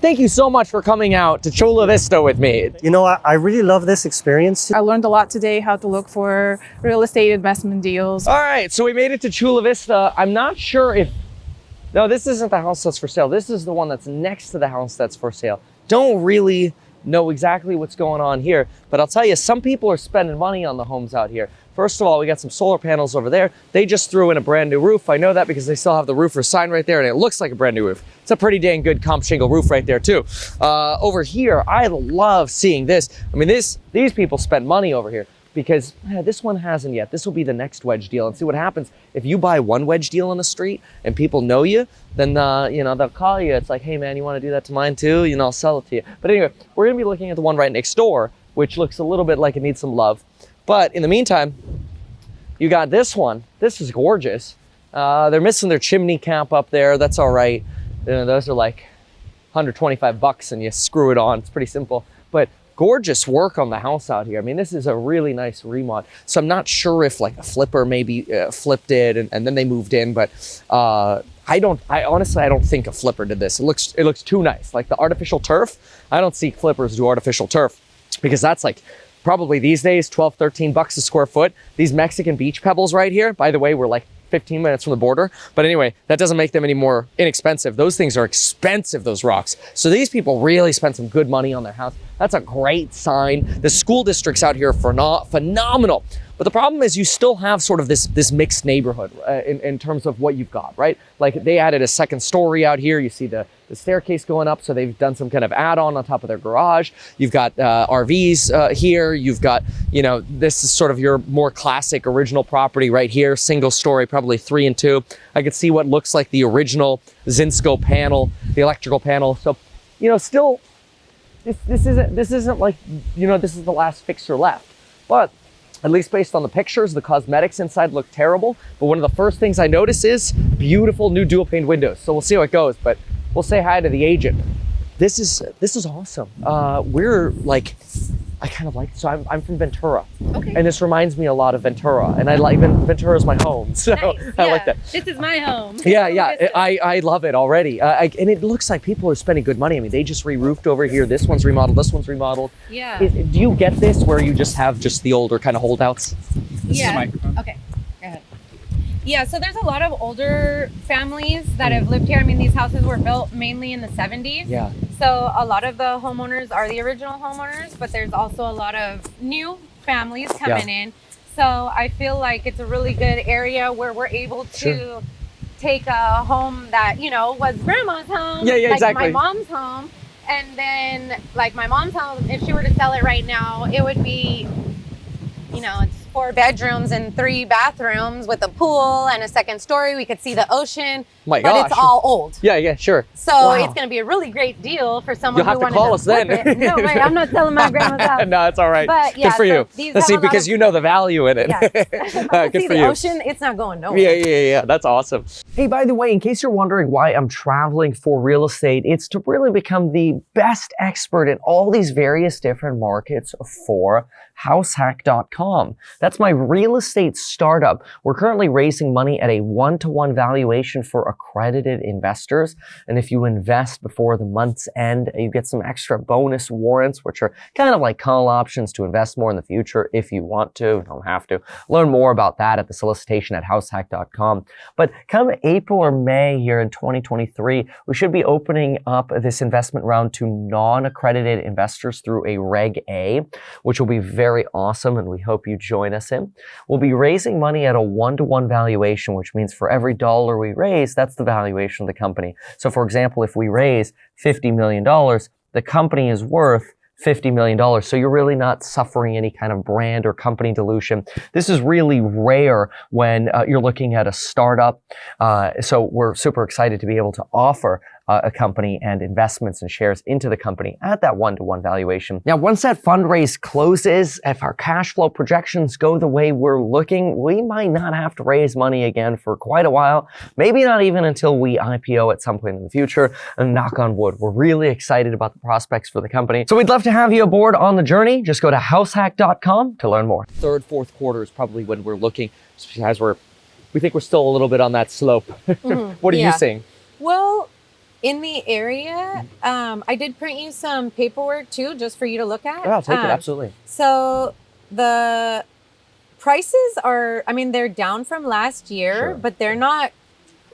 Thank you so much for coming out to Chula Vista with me. You know, I really love this experience. I learned a lot today, how to look for real estate investment deals. All right, so we made it to Chula Vista. I'm not sure if, no, this isn't the house that's for sale. This is the one that's next to the house that's for sale. Don't really know exactly what's going on here, but I'll tell you, some people are spending money on the homes out here. First of all, we got some solar panels over there. They just threw in a brand new roof. I know that because they still have the roofer sign right there and it looks like a brand new roof. It's a pretty dang good comp shingle roof right there too. Over here, I love seeing this. I mean, these people spend money over here because this one hasn't yet. This will be the next wedge deal, and see what happens. If you buy one wedge deal on the street and people know you, then you know, they'll call you. It's like, hey man, you want to do that to mine too? You know, I'll sell it to you. But anyway, we're gonna be looking at the one right next door, which looks a little bit like it needs some love. But in the meantime, you got this one. This is gorgeous. They're missing their chimney cap up there. That's all right. Those are like $125 and you screw it on. It's pretty simple, but gorgeous work on the house out here. I mean, this is a really nice remodel. So I'm not sure if like a flipper maybe flipped it and then they moved in, but I honestly don't think a flipper did this. It looks too nice. Like the artificial turf, I don't see flippers do artificial turf because that's like probably these days, $12, $13 a square foot. These Mexican beach pebbles right here, by the way, we're like 15 minutes from the border. But anyway, that doesn't make them any more inexpensive. Those things are expensive, those rocks. So these people really spent some good money on their house. That's a great sign. The school districts out here are phenomenal. But the problem is you still have sort of this mixed neighborhood in terms of what you've got, right? Like they added a second story out here. You see the staircase going up. So they've done some kind of add-on on top of their garage. You've got RVs here. You've got, you know, this is sort of your more classic original property right here. Single story, probably 3 and 2. I could see what looks like the original Zinsco panel, the electrical panel. So, you know, still, this isn't like, you know, this is the last fixer left. But at least based on the pictures, the cosmetics inside look terrible. But one of the first things I notice is beautiful new dual pane windows. So we'll see how it goes, but we'll say hi to the agent. This is awesome. We're like, I kind of like, so I'm from Ventura. Okay. And this reminds me a lot of Ventura. And I like, Ventura's my home. So nice. I like that. This is my home. Yeah. I love it already. And it looks like people are spending good money. I mean, they just re-roofed over here. This one's remodeled, this one's remodeled. Yeah. Do you get this where you just have just the older kind of holdouts? Yeah. Okay, go ahead. Yeah, so there's a lot of older families that have lived here. I mean, these houses were built mainly in the 70s. Yeah. So a lot of the homeowners are the original homeowners, but there's also a lot of new families coming in. So I feel like it's a really good area where we're able to take a home that, you know, was grandma's home, like exactly. My mom's home. And then like my mom's home, if she were to sell it right now, it would be, you know, it's 4 bedrooms and 3 bathrooms with a pool and a second story. We could see the ocean, but it's all old. Yeah, sure. So it's going to be a really great deal for someone who wanted to call us then. No, wait, I'm not selling my grandma's house. No, it's all right. But yeah, good for you. Let's see, because you know the value in it. Yes. Good see for the you. ocean, it's not going nowhere. Yeah. That's awesome. Hey, by the way, in case you're wondering why I'm traveling for real estate, it's to really become the best expert in all these various different markets for HouseHack.com. That's my real estate startup. We're currently raising money at a 1-to-1 valuation for accredited investors. And if you invest before the month's end, you get some extra bonus warrants, which are kind of like call options to invest more in the future if you want to. You don't have to. Learn more about that at the solicitation at HouseHack.com. But come April or May here in 2023, we should be opening up this investment round to non-accredited investors through a Reg A, which will be very awesome, and we hope you join us in. We'll be raising money at a 1-to-1 valuation, which means for every dollar we raise, that's the valuation of the company. So for example, if we raise $50 million, the company is worth $50 million. So you're really not suffering any kind of brand or company dilution. This is really rare when you're looking at a startup. So we're super excited to be able to offer a company and investments and shares into the company at that 1-to-1 valuation. Now, once that fundraise closes, if our cash flow projections go the way we're looking, we might not have to raise money again for quite a while, maybe not even until we IPO at some point in the future. And knock on wood, we're really excited about the prospects for the company. So we'd love to have you aboard on the journey. Just go to househack.com to learn more. Third, fourth quarter is probably when we're looking, as we think we're still a little bit on that slope. What are you seeing? Well, In the area, I did print you some paperwork too, just for you to look at. Oh, I'll take it, absolutely. So the prices are, I mean, they're down from last year, Sure. but they're not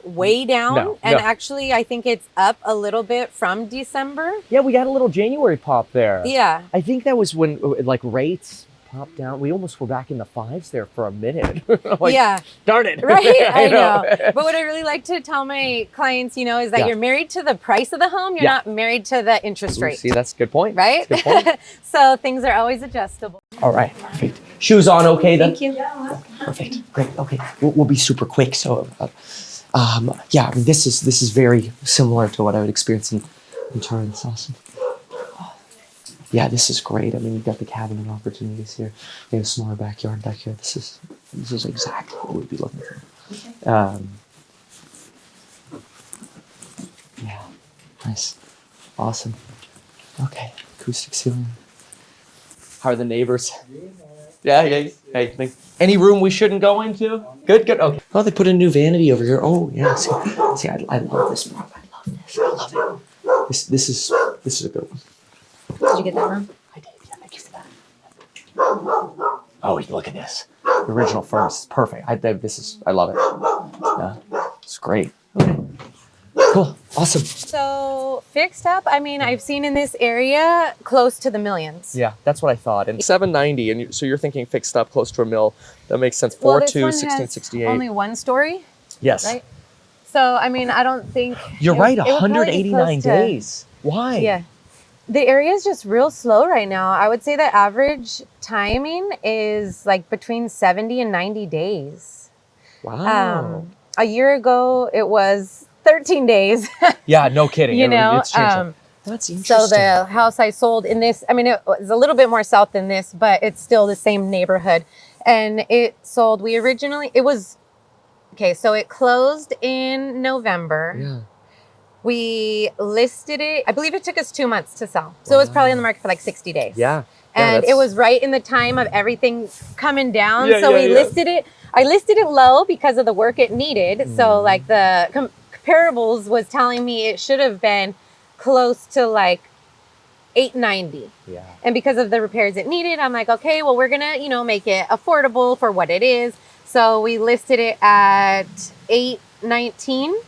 way down. No, and no. actually, I think it's up a little bit from December. Yeah, we got a little January pop there. Yeah. I think that was when like rates popped down. We almost were back in the 5s there for a minute. Like, Yeah. darn it. Right, I know. But what I really like to tell my clients, you know, is that Yeah. you're married to the price of the home. You're Yeah. not married to the interest Ooh, rate. see, that's a good point. Right? That's a good point. So things are always adjustable. All right, perfect. Shoes on, okay then? Thank you. Perfect. Great. Okay, we'll be super quick. So, yeah, I mean, this is very similar to what I would experience in Torrance. Awesome. Yeah, this is great. I mean, you've got the cabinet opportunities here. You have a smaller backyard back here. This is exactly what we'd be looking for. Yeah, nice, awesome. Okay, acoustic ceiling. How are the neighbors? Yeah. Hey, any room we shouldn't go into? Good. Okay. Oh, they put a new vanity over here. Oh, yeah. See, I love this. I love it. This is a good one. Did you get that room? I did. Yeah, thank you for that. Oh, look at this. The original furnace is perfect. I love it. Yeah, it's great. Okay. Cool. Awesome. So fixed up, I mean, I've seen in this area close to the millions. Yeah, that's what I thought. And 790, and so you're thinking fixed up close to $1 million. That makes sense. Well, 4.2, this one has 1668. only one story, Yes. right? So, I mean, I don't think... You're right, it would probably be 189 close to- days. Why? Yeah. The area is just real slow right now. I would say the average timing is like between 70 and 90 days. Wow. A year ago, it was 13 days. Yeah, no kidding. You know, It's changed. That's So interesting. the house I sold in this, I mean, it was a little bit more south than this, but it's still the same neighborhood. And it sold, so it closed in November. Yeah. We listed it, I believe it took us 2 months to sell. So it was probably on the market for like 60 days. Yeah. And it was right in the time of everything coming down. Yeah, so yeah, we yeah. listed it. I listed it low because of the work it needed. So like the comparables was telling me it should have been close to like 890. Yeah. And because of the repairs it needed, I'm like, okay, well, we're gonna, make it affordable for what it is. So we listed it at 819. Wow.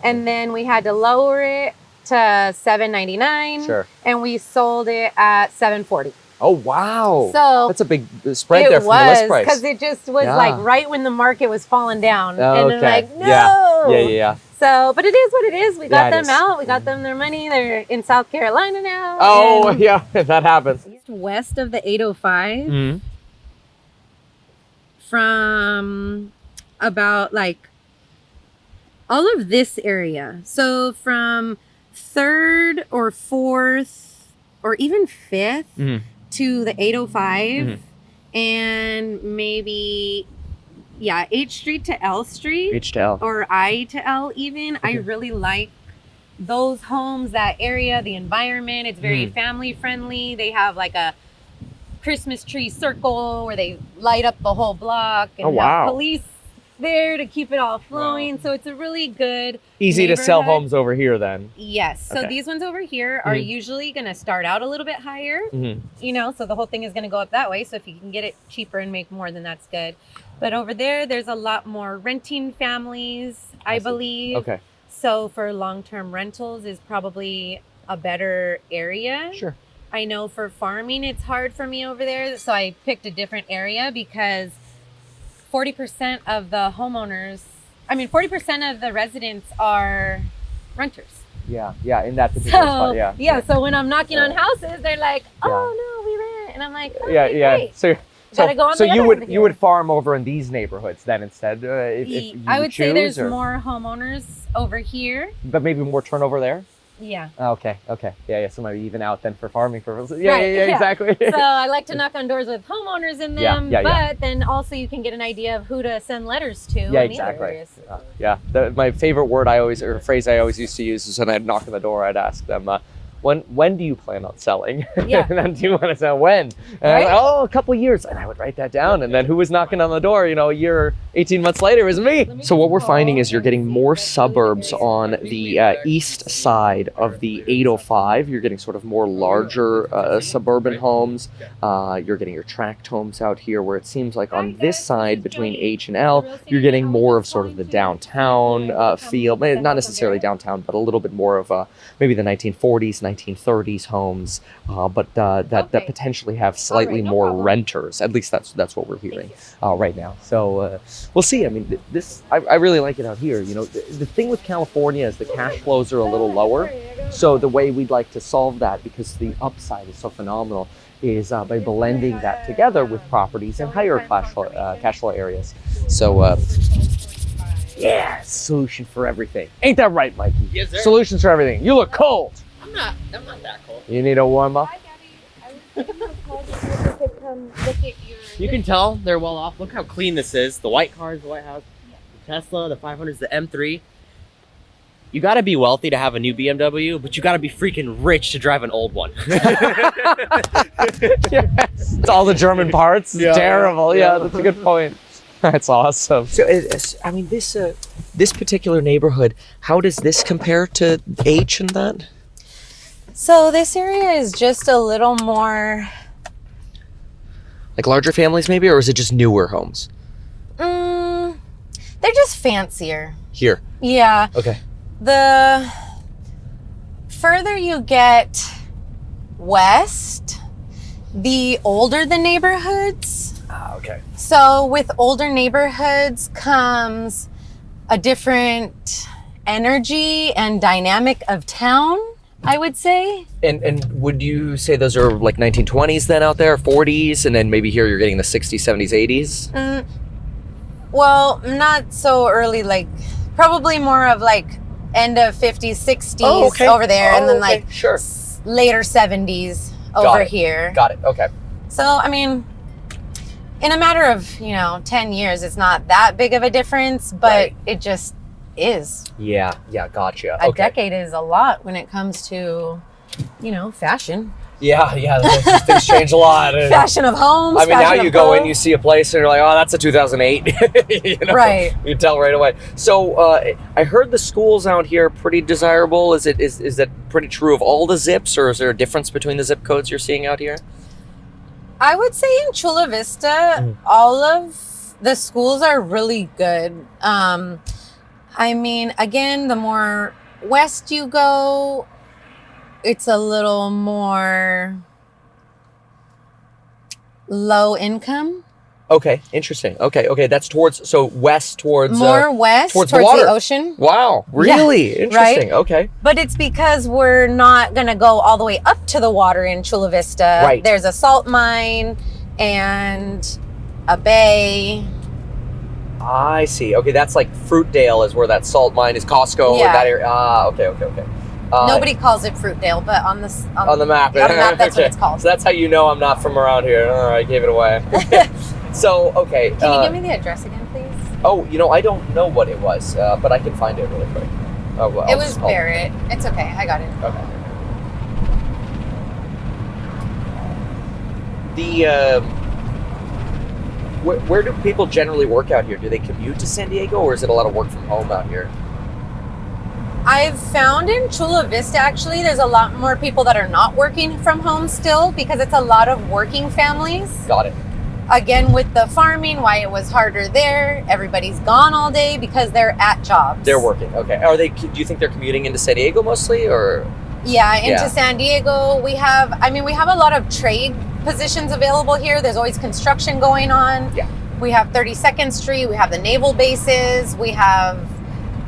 And then we had to lower it to $799. Sure. And we sold it at $740. Oh, wow. So that's a big spread there from the list price. because it just was Yeah. like right when the market was falling down. Oh, And okay. they're like, no. Yeah. So, but it is what it is. We got Yeah, it them is. out. We got them their money. They're in South Carolina now. Oh, and yeah, that happens. west of the 805 Mm-hmm. from about like all of this area. So from 3rd or 4th or even 5th Mhm. to the 805 Mhm. and maybe H Street to L Street H to L. or I to L even. I really like those homes, that area, the environment. It's very family friendly. They have like a Christmas tree circle where they light up the whole block and Oh, wow. have police there to keep it all flowing. So it's a really good Easy to sell neighborhood. homes over here then. Yes. So Okay. these ones over here are Mhm. usually going to start out a little bit higher, Mm-hmm. so the whole thing is going to go up that way. So if you can get it cheaper and make more, then that's good. But over there's a lot more renting families, I see. believe. Okay. So for long-term rentals is probably a better area. Sure. I know for farming, it's hard for me over there. So I picked a different area because 40% of the 40% of the residents are renters. Yeah, in that particular spot, yeah. So when I'm knocking on Yeah. houses, they're like, "Oh no, we rent," and I'm like, "Okay, Yeah. great." So Gotta go on so the you other would end you would farm over in these neighborhoods then instead, if you I would say choose, there's or- more homeowners over here. but maybe more turnover there. Yeah. Oh, okay. Yeah. So maybe even out then for farming purposes. Yeah, Right, yeah, yeah. exactly. So I like to knock on doors with homeowners in Yeah, them, yeah. but then also you can get an idea of who to send letters to. Yeah, in either exactly. areas. Yeah. My favorite word phrase I always used to use is when I'd knock on the door, I'd ask them, when do you plan on selling? Yeah. And then do you want to sell when? And I was Right. like, oh, a couple years. And I would write that down. And then who was knocking on the door, a year, 18 months later, is me. So what we're finding is you're getting more suburbs on the east side of the 805. You're getting sort of more larger suburban homes. You're getting your tract homes out here, where it seems like on this side between H and L, you're getting more of sort of the downtown feel. Not necessarily downtown, but a little bit more of maybe the 1940s, 1930s homes, but that potentially have slightly more renters. At least that's what we're hearing right now. So we'll see. I mean, I really like it out here. The thing with California is the cash flows are a little lower. So the way we'd like to solve that, because the upside is so phenomenal, is by blending that together with properties in higher cash flow areas. So yeah, solution for everything. Ain't that right, Mikey? Yes, sir. Solutions for everything. You look cold. I'm not that cold. You need a warm up? You can tell they're well off. Look how clean this is. The white cars, the White House, the Tesla, the 500s, the M3. You gotta be wealthy to have a new BMW, but you gotta be freaking rich to drive an old one. Yes. It's all the German parts. It's terrible. Yeah, that's a good point. That's awesome. So, I mean, this particular neighborhood, how does this compare to H and that? So this area is just a little more, Like larger families, maybe, or is it just newer homes they're just fancier. here? Yeah. Okay. The further you get west, the older the neighborhoods. Okay. So with older neighborhoods comes a different energy and dynamic of town, I would say. And would you say those are like 1920s then out there, 40s, and then maybe here you're getting the 60s, 70s, 80s? Well, not so early, like probably more of like end of 50s, 60s over there, and then like sure. later 70s Got over it. here. Got it. Okay. So, I mean, in a matter of, 10 years, it's not that big of a difference, but Right. it just is. Yeah. Gotcha. A decade is a lot when it comes to, fashion. Yeah. Things change a lot. Fashion of homes. I mean, now fashion you of go in, clothes. you see a place, and you're like, oh, that's a 2008. Right. You tell right away. So I heard the schools out here are pretty desirable. Is that pretty true of all the zips, or is there a difference between the zip codes you're seeing out here? I would say in Chula Vista, all of the schools are really good. I mean, again, the more west you go, it's a little more low income. Okay, interesting. Okay, that's west towards More west towards towards the water. the ocean. Wow, really interesting. right? Okay, But it's because we're not going to go all the way up to the water in Chula Vista. Right. There's a salt mine and a bay. I see. Okay, that's like Fruitdale is where that salt mine is. Costco Yeah. or that area. Okay. Nobody calls it Fruitdale, but on the on the map. that's what it's called. So that's how you know I'm not from around here. All right, gave it away. So okay. Can you give me the address again, please? Oh, I don't know what it was, but I can find it really quick. Oh, well, It was Barrett. It's okay. I got it. Okay. The where do people generally work out here? Do they commute to San Diego, or is it a lot of work from home out here? I've found in Chula Vista, actually, there's a lot more people that are not working from home still because it's a lot of working families. Got it. Again, with the farming, why it was harder there. Everybody's gone all day because they're at jobs. They're working. Okay. Are they? Do you think they're commuting into San Diego mostly, or? Yeah, into Yeah. San Diego. We have a lot of trade positions available here. There's always construction going on. Yeah. We have 32nd Street. We have the naval bases. We have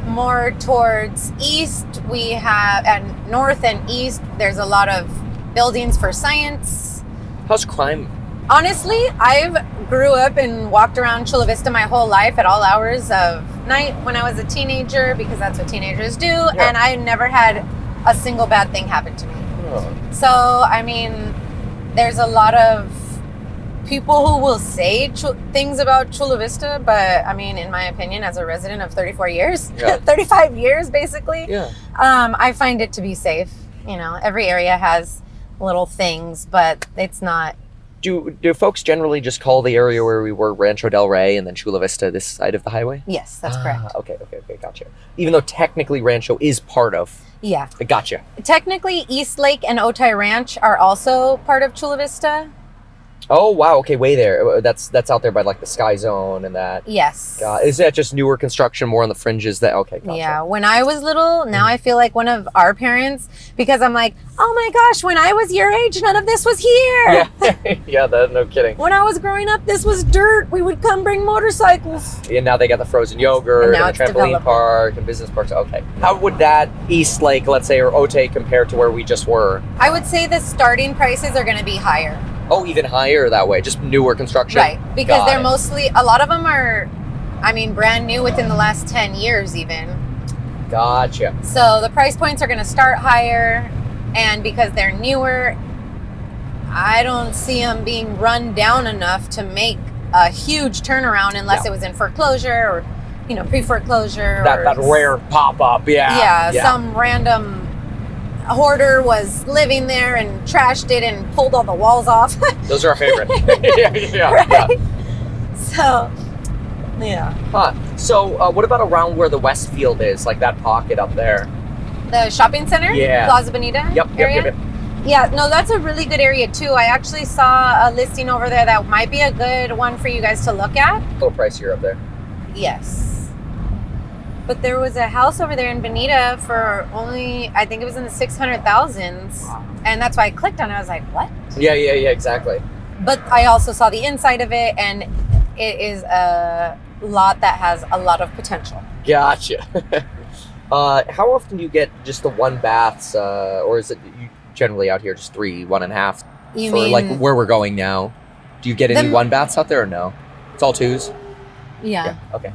more towards east. We have, and north and east, there's a lot of buildings for science. How's crime? Honestly, I've grew up and walked around Chula Vista my whole life at all hours of night when I was a teenager, because that's what teenagers do. Yeah. And I never had a single bad thing happen to me. Oh. So, I mean, there's a lot of people who will say things about Chula Vista, but I mean, in my opinion, as a resident of 34 years, Yeah. 35 years basically, Yeah. I find it to be safe. You know, every area has little things, but it's not. Do folks generally just call the area where we were Rancho del Rey and then Chula Vista this side of the highway? Yes, that's correct. Okay, gotcha. Even though technically Rancho is part of. Yeah. Gotcha. Technically, East Lake and Otay Ranch are also part of Chula Vista. Oh wow, okay, way there. That's out there by like the Sky Zone and that. Yes. Is that just newer construction, more on the fringes? That okay? Gotcha. Yeah. When I was little, now I feel like one of our parents because I'm like, oh my gosh, when I was your age, none of this was here. Yeah, yeah, no kidding. When I was growing up, this was dirt. We would come bring motorcycles. And now they got the frozen yogurt and the trampoline park and business parks. Okay. How would that East Lake, let's say, or Otay compare to where we just were? I would say the starting prices are going to be higher. Oh, even higher that way, just newer construction? Right, because they're mostly, a lot of them are, I mean, brand new within the last 10 years even. Gotcha. So the price points are going to start higher, and because they're newer, I don't see them being run down enough to make a huge turnaround unless it was in foreclosure or, you know, pre-foreclosure. That rare pop-up, Yeah, some random hoarder was living there and trashed it and pulled all the walls off. Those are our favorite. yeah. Right? So, yeah. Huh. So, what about around where the Westfield is, like that pocket up there? The shopping center? Yeah. Plaza Bonita area? Yep. Yeah, no, that's a really good area too. I actually saw a listing over there that might be a good one for you guys to look at. A little pricier up there. Yes. But there was a house over there in Bonita for only, I think it was in the 600,000s. And that's why I clicked on it. I was like, what? Yeah, exactly. But I also saw the inside of it, and it is a lot that has a lot of potential. Gotcha. How often do you get just the one baths, or is it generally out here just 3, 1.5? You for mean like where we're going now? Do you get any one baths out there or no? It's all 2s? Yeah. Okay.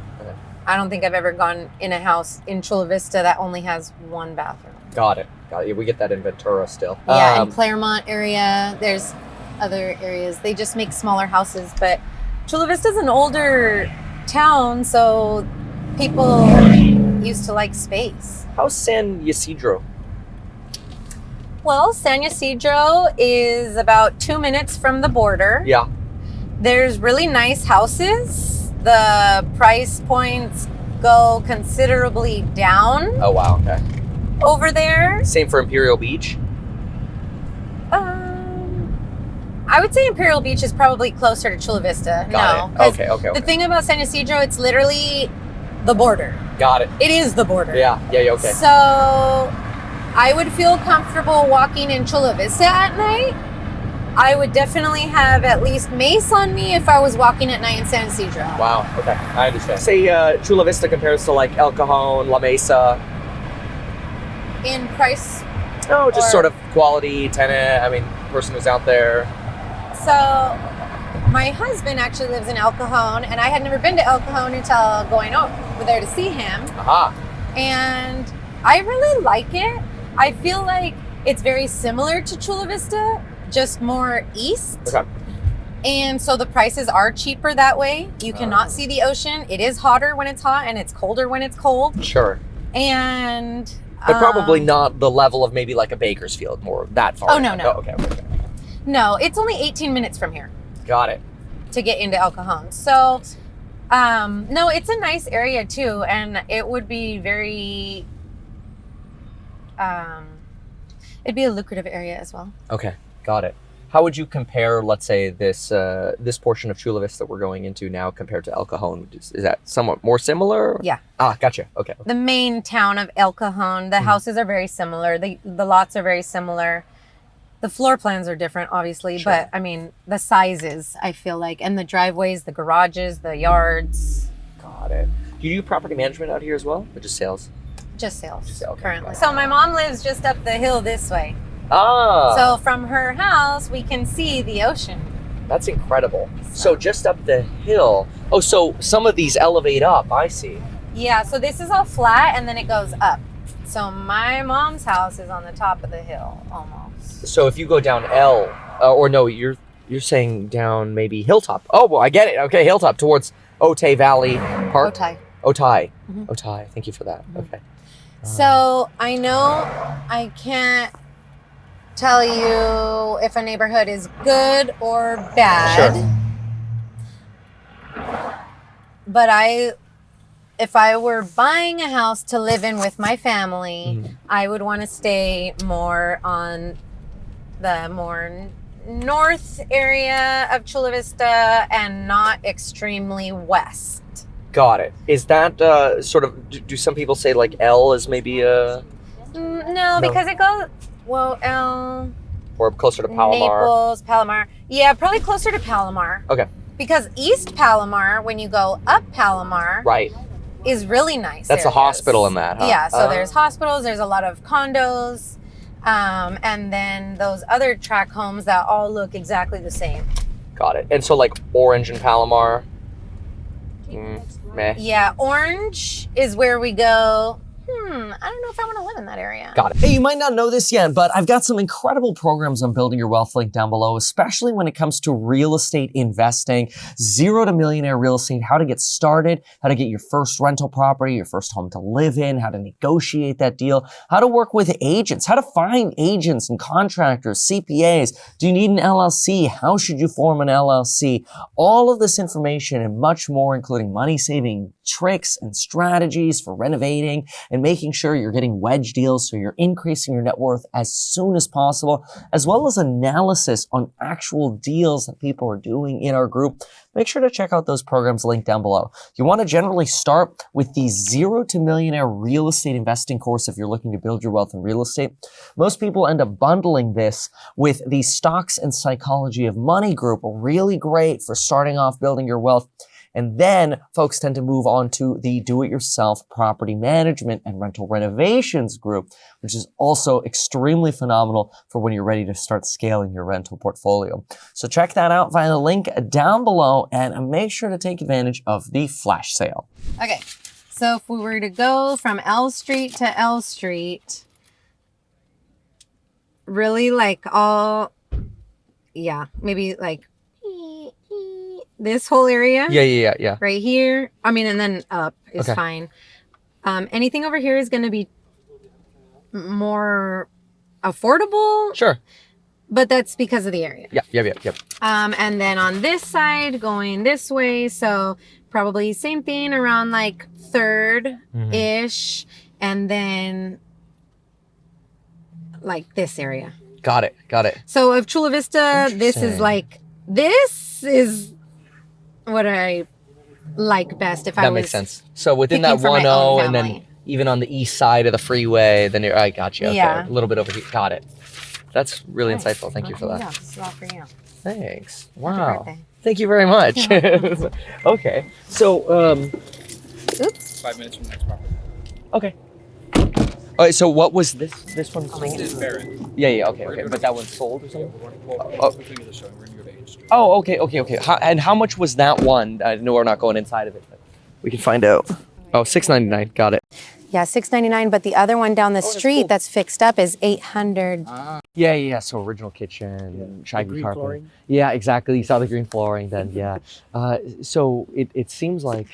I don't think I've ever gone in a house in Chula Vista that only has one bathroom. Got it. Yeah, we get that in Ventura still. Yeah, in Claremont area, there's other areas. They just make smaller houses, but Chula Vista's an older town, so people used to like space. How's San Ysidro? Well, San Ysidro is about 2 minutes from the border. Yeah. There's really nice houses. The price points go considerably down. Oh, wow. Okay. Over there. Same for Imperial Beach? I would say Imperial Beach is probably closer to Chula Vista. Got it. Okay. The thing about San Ysidro, it's literally the border. Got it. It is the border. Yeah, okay. So I would feel comfortable walking in Chula Vista at night. I would definitely have at least mace on me if I was walking at night in San Ysidro. Wow, okay, I understand. Say Chula Vista compares to like El Cajon, La Mesa. In price? No, just sort of quality, tenant, I mean, person who's out there. So my husband actually lives in El Cajon, and I had never been to El Cajon until going over there to see him. Aha. And I really like it. I feel like it's very similar to Chula Vista, just more east. Okay. And so the prices are cheaper that way. You cannot see the ocean. It is hotter when it's hot and it's colder when it's cold. Sure. And but probably not the level of maybe like a Bakersfield, more that far. Oh, no. Oh, okay. No, it's only 18 minutes from here. Got it. To get into El Cajon. So, no, it's a nice area too. And it would be very, it'd be a lucrative area as well. Okay. Got it. How would you compare, let's say, this this portion of Chula Vista we're going into now compared to El Cajon? Is that somewhat more similar? Yeah. Ah, gotcha. Okay. The main town of El Cajon, the houses are very similar. The lots are very similar. The floor plans are different, obviously, Sure. but I mean, the sizes, I feel like, and the driveways, the garages, the yards. Got it. Do you do property management out here as well, or just sales? Just sales, Okay. currently. So my mom lives just up the hill this way. Ah. So from her house, we can see the ocean. That's incredible. So just up the hill. Oh, so some of these elevate up. I see. Yeah, so this is all flat and then it goes up. So my mom's house is on the top of the hill, almost. So if you go down L, or no, you're saying down maybe Hilltop. Oh, well, I get it. Okay, Hilltop towards Otay Valley Park. Otay. Otay. Thank you for that. Okay. So I know I can't tell you if a neighborhood is good or bad. Sure. But if I were buying a house to live in with my family, I would want to stay more on the more north area of Chula Vista and not extremely west. Got it. Is that sort of, do some people say like L is maybe a... No, because it goes, well, or closer to Palomar? Naples, Palomar. Yeah, probably closer to Palomar. Okay. Because East Palomar, when you go up Palomar, Right. is really nice. That's a areas. hospital in that, huh? Yeah, so there's hospitals, there's a lot of condos, and then those other tract homes that all look exactly the same. Got it. And so like Orange and Palomar? Meh. Yeah, Orange is where we go, I don't know if I want to live in that area. Got it. Hey, you might not know this yet, but I've got some incredible programs on Building Your Wealth link down below, especially when it comes to real estate investing, 0 to millionaire real estate, how to get started, how to get your first rental property, your first home to live in, how to negotiate that deal, how to work with agents, how to find agents and contractors, CPAs. Do you need an LLC? How should you form an LLC? All of this information and much more, including money saving tricks and strategies for renovating and making sure you're getting wedge deals so you're increasing your net worth as soon as possible, as well as analysis on actual deals that people are doing in our group. Make sure to check out those programs linked down below. You want to generally start with the 0 to millionaire real estate investing course if you're looking to build your wealth in real estate. Most people end up bundling this with the Stocks and Psychology of Money group, really great for starting off building your wealth. And then folks tend to move on to the do-it-yourself property management and rental renovations group, which is also extremely phenomenal for when you're ready to start scaling your rental portfolio. So check that out via the link down below and make sure to take advantage of the flash sale. Okay, so if we were to go from L Street to L Street, really like maybe like this whole area. Yeah. Right here. I mean, and then up is Okay. fine. Anything over here is going to be more affordable, Sure. but that's because of the area. Yep. And then on this side, going this way, so probably same thing around like 3rd-ish, and then like this area. Got it. So of Chula Vista, this is what I like best if I That was makes sense. So within picking that for my 1-0 own and then family. even on the east side of the freeway, then I got you. Okay. Yeah. A little bit over here. Got it. That's really Nice. insightful. Thank you for that. Yeah, this is all for you. Thanks. Happy Wow. birthday. Thank you very much. Okay. So, Oops. 5 minutes from the next property. okay. All right, so what was this one sold? This is Barrett. Yeah, okay. But that one's sold or something? Well, we're doing the show. We're going to go to 8th Street. Oh, okay. And how much was that one? I know we're not going inside of it, but we can find out. Oh, $6.99. Got it. Yeah, $6.99, but the other one down the street that's fixed up is $800. Yeah. So original kitchen, shaggy green carpet. flooring? Yeah, exactly. You saw the green flooring then, yeah. So it seems like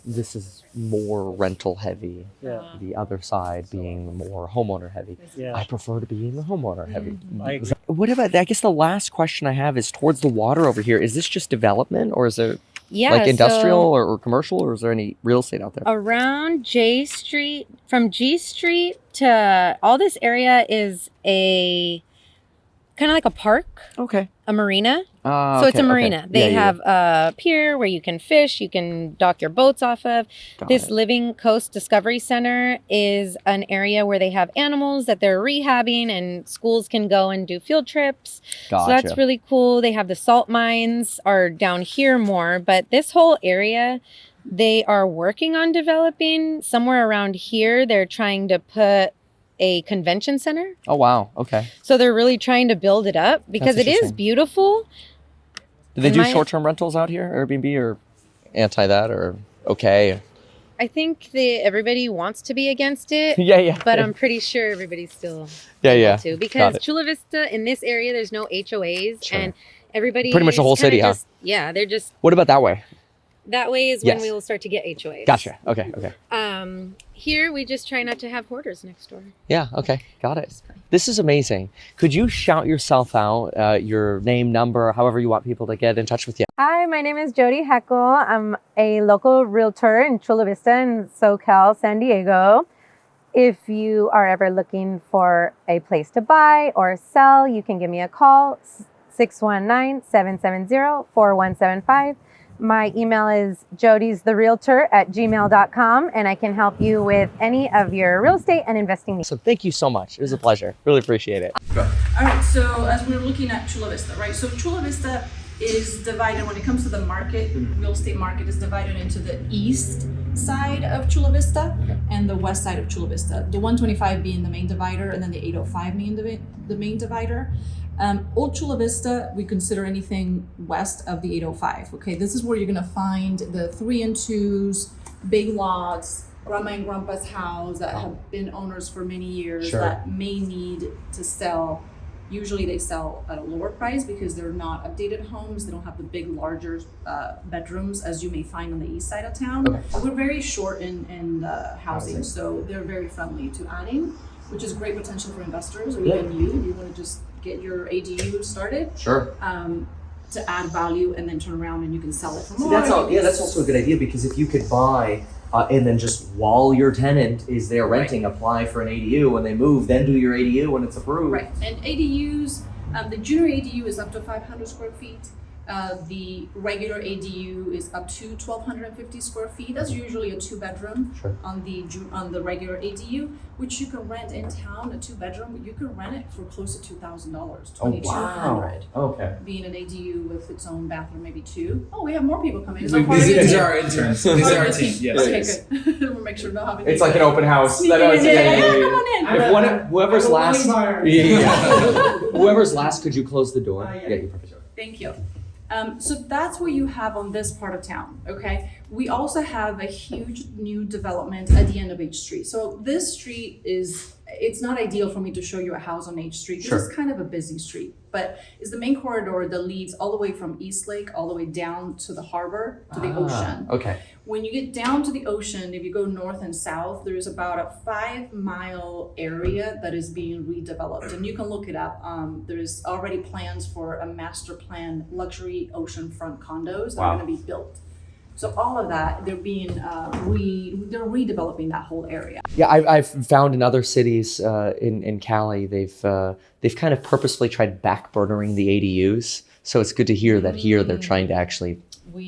this is more rental heavy. Yeah. The other side being more homeowner heavy. Yeah. I prefer to be in the homeowner heavy. I agree. What about, I guess the last question I have is towards the water over here. Is this just development or is it like industrial or commercial, or is there any real estate out there? Around J Street, from G Street to all this area is a kind of like a park, Okay. a marina. So it's a marina. They have a pier where you can fish, you can dock your boats off of. This Living Coast Discovery Center is an area where they have animals that they're rehabbing and schools can go and do field trips. Gotcha. So that's really cool. They have the salt mines are down here more, but this whole area, they are working on developing somewhere around here. They're trying to put a convention center. Oh, wow. Okay. So they're really trying to build it up because That's it is interesting. beautiful. Do they In do my- short-term rentals out here, Airbnb, or anti that, or okay? I think everybody wants to be against it, Yeah. but I'm pretty sure everybody's still Yeah. able to, Got because it. Chula Vista in this area, there's no HOAs, Sure. and everybody Pretty much the whole city, huh? Yeah, they're just What about that way? That way is when Yes. we will start to get HOAs. Gotcha. Okay. Okay. Here we just try not to have hoarders next door. Yeah. Okay. Got it. This is amazing. Could you shout yourself out, your name, number, however you want people to get in touch with you? Hi, my name is Jody Heckel. I'm a local realtor in Chula Vista in SoCal, San Diego. If you are ever looking for a place to buy or sell, you can give me a call, 619-770-4175. My email is jodystherealtor@gmail.com, and I can help you with any of your real estate and investing needs. So thank you so much. It was a pleasure. Really appreciate it. All right, so as we're looking at Chula Vista, right? So Chula Vista is divided, when it comes to the market, real estate market is divided into the east side of Chula Vista and the west side of Chula Vista. The 125 being the main divider, and then the 805 being the main divider. Old Chula Vista, we consider anything west of the 805. Okay, this is where you're gonna find the 3 and 2s, big lots, grandma and grandpa's house that have been owners for many years that may need to sell. Usually they sell at a lower price because they're not updated homes. They don't have the big, larger bedrooms as you may find on the east side of town. Okay. We're very short in housing, so they're very friendly to adding, which is great potential for investors or even you want to just get your ADU started. Sure. To add value and then turn around and you can sell it for more. That's also a good idea, because if you could buy and then just while your tenant is there renting, apply for an ADU when they move, then do your ADU when it's approved. Right, and ADUs, the junior ADU is up to 500 square feet. The regular ADU is up to 1,250 square feet. That's usually a 2-bedroom on the regular ADU, which you can rent in town. A 2-bedroom, you can rent it for close to $2,000, $2,200. Okay. Being an ADU with its own bathroom, maybe 2. Oh, we have more people coming. Is These that part of your are team? our interns. These are our team. Yes. Okay, good. We'll make sure not having. It's like an open house. Sneaking in. Come on in. Whoever's last. Whoever's last, could you close the door? Yeah, you perfect. Thank you. So that's what you have on this part of town, okay? We also have a huge new development at the end of H Street. So this street it's not ideal for me to show you a house on H Street. This is kind of a busy street, but it's the main corridor that leads all the way from East Lake, all the way down to the harbor, to the ocean. Okay. When you get down to the ocean, if you go north and south, there's about a 5-mile area that is being redeveloped. And you can look it up. There's already plans for a master plan luxury oceanfront condos that are going to be built. So all of that, they're redeveloping that whole area. Yeah, I've found in other cities in Cali, they've kind of purposefully tried backburnering the ADUs. So it's good to hear that here they're trying to actually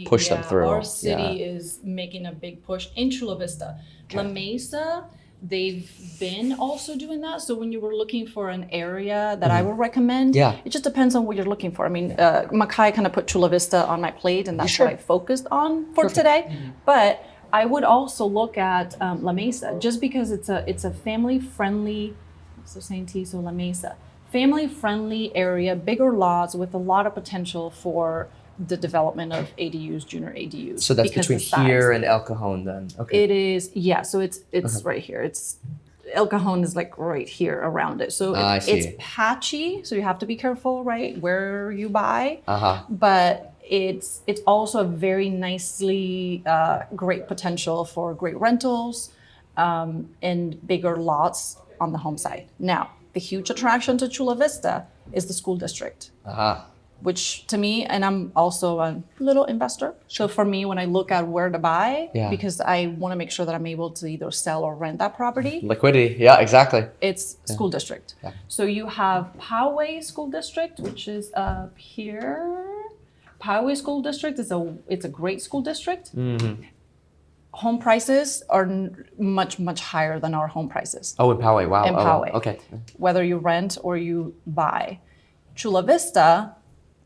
push them through. Our city is making a big push in Chula Vista. La Mesa, they've been also doing that. So when you were looking for an area that I would recommend, it just depends on what you're looking for. I mean, Makai kind of put Chula Vista on my plate, and that's what I focused on for today. But I would also look at La Mesa, just because it's a family-friendly, so La Mesa, family-friendly area, bigger lots with a lot of potential for the development of ADUs, junior ADUs. So that's between here and El Cajon then? Okay. It is, yeah, so it's right here. It's El Cajon is like right here around it. So it's patchy, so you have to be careful, right, where you buy. But it's also a very nicely great potential for great rentals and bigger lots on the home side. Now, the huge attraction to Chula Vista is the school district. Which to me, and I'm also a little investor. So for me, when I look at where to buy, because I want to make sure that I'm able to either sell or rent that property. Liquidity, yeah, exactly. It's school district. So you have Poway School District, which is up here. Poway School District it's a great school district. Home prices are much higher than our home prices. Oh, in Poway, wow. In Poway. Okay. Whether you rent or you buy. Chula Vista,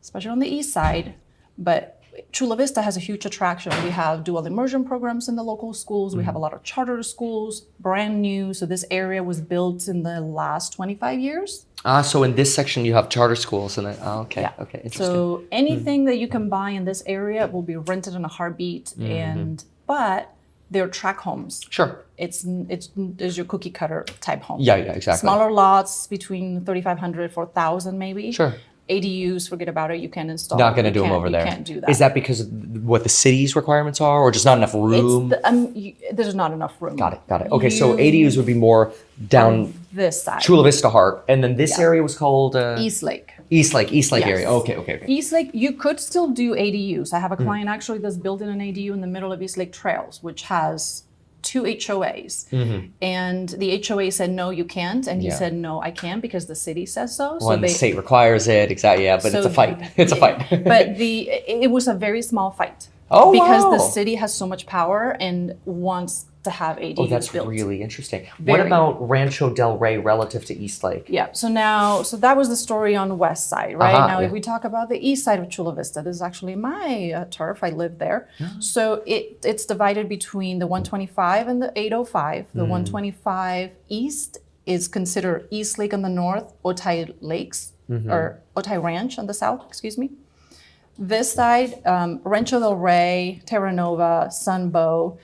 especially on the east side, but Chula Vista has a huge attraction. We have dual immersion programs in the local schools. We have a lot of charter schools, brand new. So this area was built in the last 25 years. So in this section you have charter schools and okay, interesting. So anything that you can buy in this area will be rented in a heartbeat, but they're tract homes. Sure. It's your cookie cutter type home. Yeah, exactly. Smaller lots between 3,500, 4,000 maybe. Sure. ADUs, forget about it. You can't install. Not going to do them over there. You can't do that. Is that because of what the city's requirements are, or just not enough room? There's not enough room. Got it. Okay, so ADUs would be more down this side. Chula Vista Heart, and then this area was called East Lake. East Lake Yes. area. Okay. East Lake, you could still do ADUs. I have a Mm. client actually that's building an ADU in the middle of East Lake Trails, which has 2 HOAs. And the HOA said, no, you can't. And he Yeah. said, no, I can because the city says so. When the state requires it, exactly. Yeah, but it's a fight. It's a fight. But it was a very small fight. Oh, because wow. the city has so much power and wants to have ADUs Oh, that's built. really interesting. What Very. about Rancho del Rey relative to East Lake? Yeah. So that was the story on the west side, right? Now, yeah. if we talk about the east side of Chula Vista, this is actually my turf. I live there. So it's divided between the 125 and the 805. The 125 east is considered East Lake on the north, Otay Lakes, or Otay Ranch on the south, excuse me. This side, Rancho del Rey, Terra Nova, Sunbow,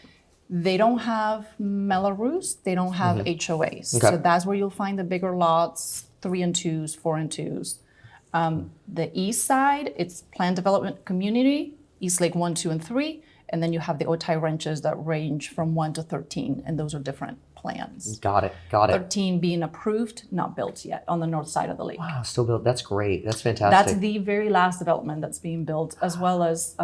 they don't have Melrose, they don't have HOAs. Okay. So that's where you'll find the bigger lots, 3 and 2s, 4 and 2s. The east side, it's planned development community, East Lake 1, 2, and 3. And then you have the Otay ranches that range from 1 to 13, and those are different plans. Got it. 13 being approved, not built yet on the north side of the lake. Wow, still built. That's great. That's fantastic. That's the very last development that's being built, as well as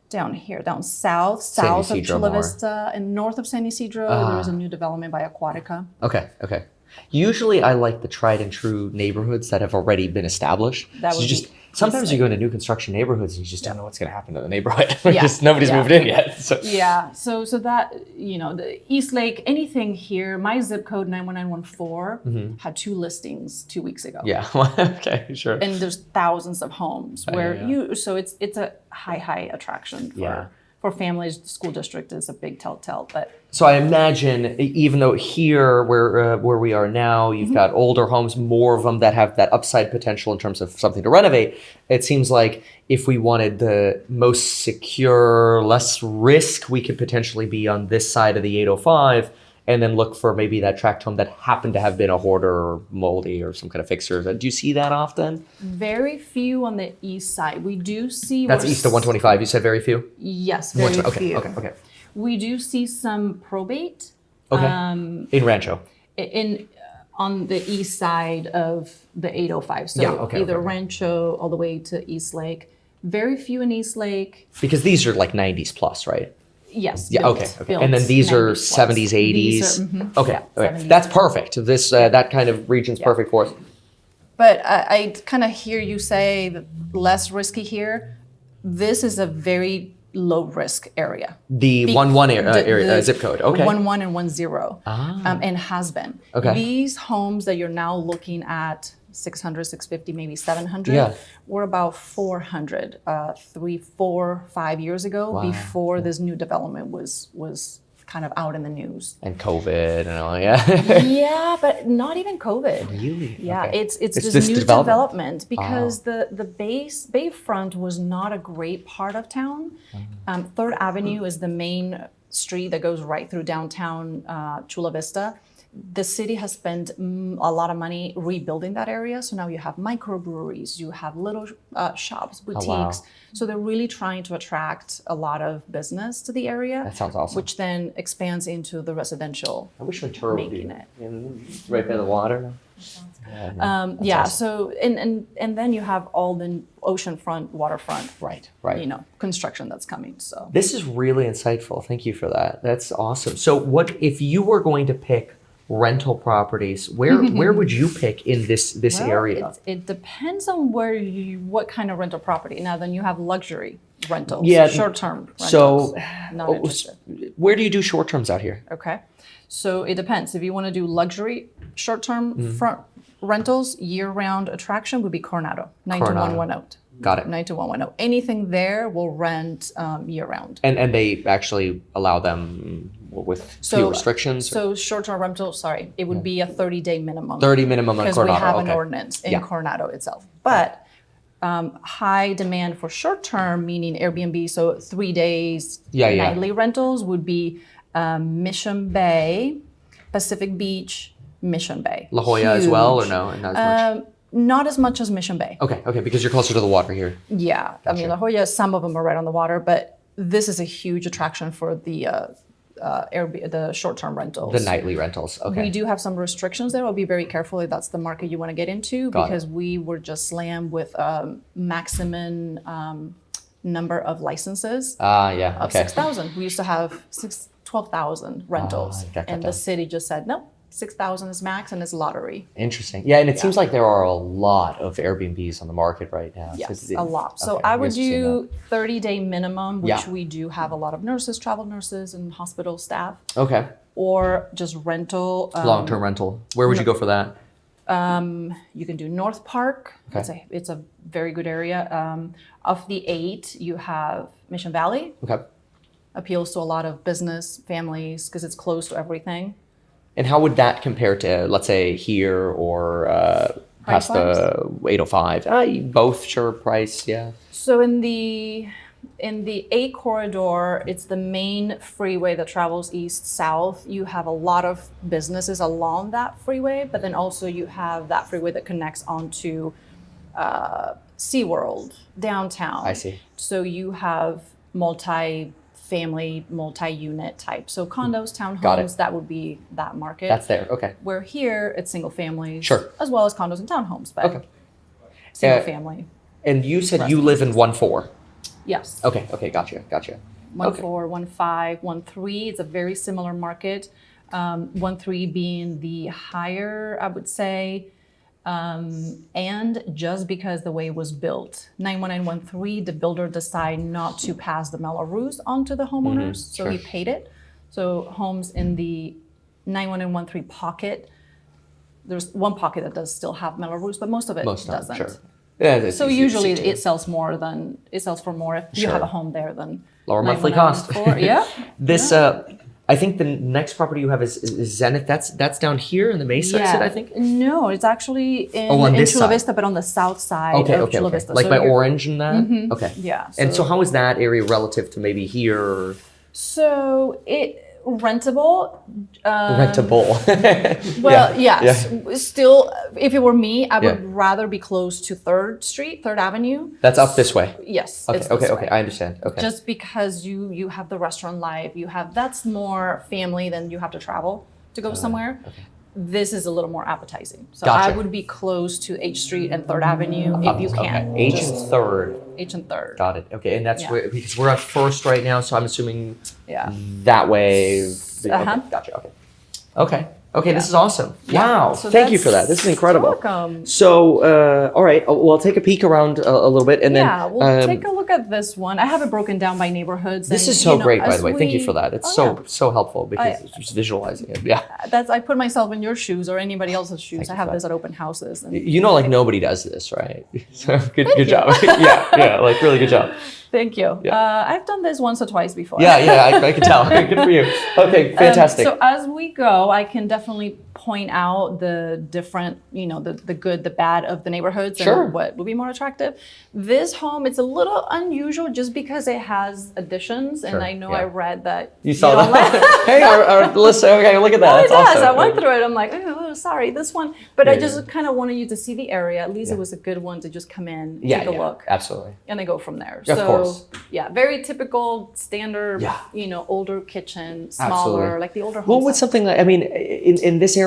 down here, down south of Isidro Chula more. Vista, and north of San Isidro, there is a new development by Aquatica. Okay. Usually I like the tried and true neighborhoods that have already been established. That So would you just be sometimes you go into new construction neighborhoods and you just don't know what's going to happen to the neighborhood. Just nobody's Yeah. moved in yet. So. Yeah, so that, the East Lake, anything here, my zip code 91914 had 2 listings 2 weeks ago. Yeah. Okay. Sure. And there's thousands of homes where yeah. so it's a high attraction Yeah. for families. The school district is a big telltale, but So I imagine, even though here, where we are now, you've got older homes, more of them that have that upside potential in terms of something to renovate. It seems like if we wanted the most secure, less risk, we could potentially be on this side of the 805, and then look for maybe that tract home that happened to have been a hoarder or moldy or some kind of fixer. Do you see that often? very few on the east side. We do see That's east of 125. You said very few. Yes, very few. Okay. We do see some probate. Okay. In Rancho. On the east side of the 805. So Yeah, okay, either okay. Rancho all the way to East Lake. Very few in East Lake. Because these are like 90s plus, right? Yes. Yeah. built, Okay. built And then these are 90s plus. 70s, 80s. These are, Okay. 70s. That's perfect. This that kind of region's perfect for us. But I kind of hear you say that less risky here. This is a very low risk area. The 1-1 area zip code. Okay. 1-1 and 1-0. And has been. Okay. These homes that you're now looking at, 600, 650, maybe 700, Yeah. were about 400 3, 4, 5 years ago, Wow. before this new development was kind of out in the news. And COVID and all. Yeah. Yeah, but not even COVID. Really? Yeah, Okay. it's It's this this new development. development because the bayfront was not a great part of town. 3rd Avenue is the main street that goes right through downtown Chula Vista. The city has spent a lot of money rebuilding that area. So now you have microbreweries, you have little shops, boutiques. wow. So they're really trying to attract a lot of business to the area. That sounds awesome. Which then expands into the residential. I wish Ventura would be making it. right by the water. Yeah. So and then you have all the oceanfront, waterfront, Right. construction that's coming. So This is really insightful. Thank you for that. That's awesome. So what if you were going to pick rental properties, where would you pick in this well, area? it depends on what kind of rental property. Now then you have luxury rentals, Yeah, short-term rentals. So not interested. where do you do short terms out here? Okay. So it depends. If you want to do luxury short-term front rentals, year-round attraction would be Coronado, 92110. Got it. 92110. Anything there will rent year-round. And they actually allow them with few restrictions? So short-term rental, it would be a 30-day minimum. 30 minimum on Because Coronado. we have an okay. ordinance in Yeah. Coronado itself. But high demand for short-term, meaning Airbnb, so 3 days nightly rentals would be Mission Bay, Pacific Beach, Mission Bay. La Jolla as well, or Huge. no? Not as much? Not as much as Mission Bay. Okay, because you're closer to the water here. Yeah, I mean, La Jolla, some of them are right on the water, but this is a huge attraction for the the short-term rentals. The nightly rentals, okay. We do have some restrictions there. I'll be very careful if that's the market you want to get into, because we were just slammed with maximum number of licenses of 6,000. We used to have 12,000 rentals, and the city just said, no, 6,000 is max and it's lottery. Interesting. Yeah, and it seems like there are a lot of Airbnbs on the market right now. Yes, a lot. So I would do 30-day minimum, which we do have a lot of nurses, travel nurses, and hospital staff. Okay. Or just rental. Long-term rental. Where would you go for that? You can do North Park. Okay. It's a very good area. Of the 8, you have Mission Valley. Okay. Appeals to a lot of business families because it's close to everything. And how would that compare to, let's say, here or past the 805? Both, sure, price, yeah. So in the 8 corridor, it's the main freeway that travels east-south. You have a lot of businesses along that freeway, but then also you have that freeway that connects onto SeaWorld, downtown. I see. So you have multi-family, multi-unit type. So condos, townhomes, that would be that market. That's there, okay. Where here, it's single families, sure, as well as condos and townhomes, but single family. And you said you live in 1-4? Yes. Okay, gotcha. 1-4, 1-5, 1-3. It's a very similar market. 1-3 being the higher, I would say, and just because the way it was built. 919 1-3, the builder decided not to pass the Melrose onto the homeowners, so he paid it. So homes in the 919 1-3 pocket, there's one pocket that does still have Melrose, but most of it doesn't. Sure. Yeah, so usually it sells for more if you have a home there than lower monthly cost. Yeah. This I think the next property you have is Zenith. That's down here in the Mesa exit, I think. No, it's actually in Chula Vista, but on the south side of Chula Vista. Like by Orange and that? Mm-hmm. Okay. Yeah. And so how is that area relative to maybe here? So rentable. Well, yes. Still, if it were me, I would rather be close to 3rd Avenue. That's up this way. Yes. Okay. I understand. Okay. Just because you have the restaurant life, that's more family than you have to travel to go somewhere. Okay. This is a little more appetizing. So I would be close to H Street and 3rd Avenue if you can. Okay. H and 3rd. H and 3rd. Got it. Okay, and that's where, because we're at 1st right now, so I'm assuming that way. Gotcha. Okay, this is awesome. Wow, so thank you for that. This is incredible. You're welcome. So, all right, well, I'll take a peek around a little bit, and then we'll take a look at this one. I have it broken down by neighborhoods. This is so great, by the way. Thank you for that. It's so helpful because it's just visualizing it. Yeah. I put myself in your shoes or anybody else's shoes. I have this at open houses. And, like nobody does this, right? So good job. yeah, like really good job. Thank you. Yeah. I've done this once or twice before. I can tell. Good for you. Okay, fantastic. So as we go, I can definitely point out the different, the good, the bad of the neighborhoods and what would be more attractive. This home, it's a little unusual just because it has additions, and I know I read that you saw that. Hey, our listener. Okay, look at that. That's awesome. I went through it. I'm like, oh, sorry, this one. But I just kind of wanted you to see the area. At least it was a good one to just come in, take a look, absolutely, and then go from there. Of course. Yeah, very typical, standard, older kitchen, smaller, like the older homes. What would something like, in this area,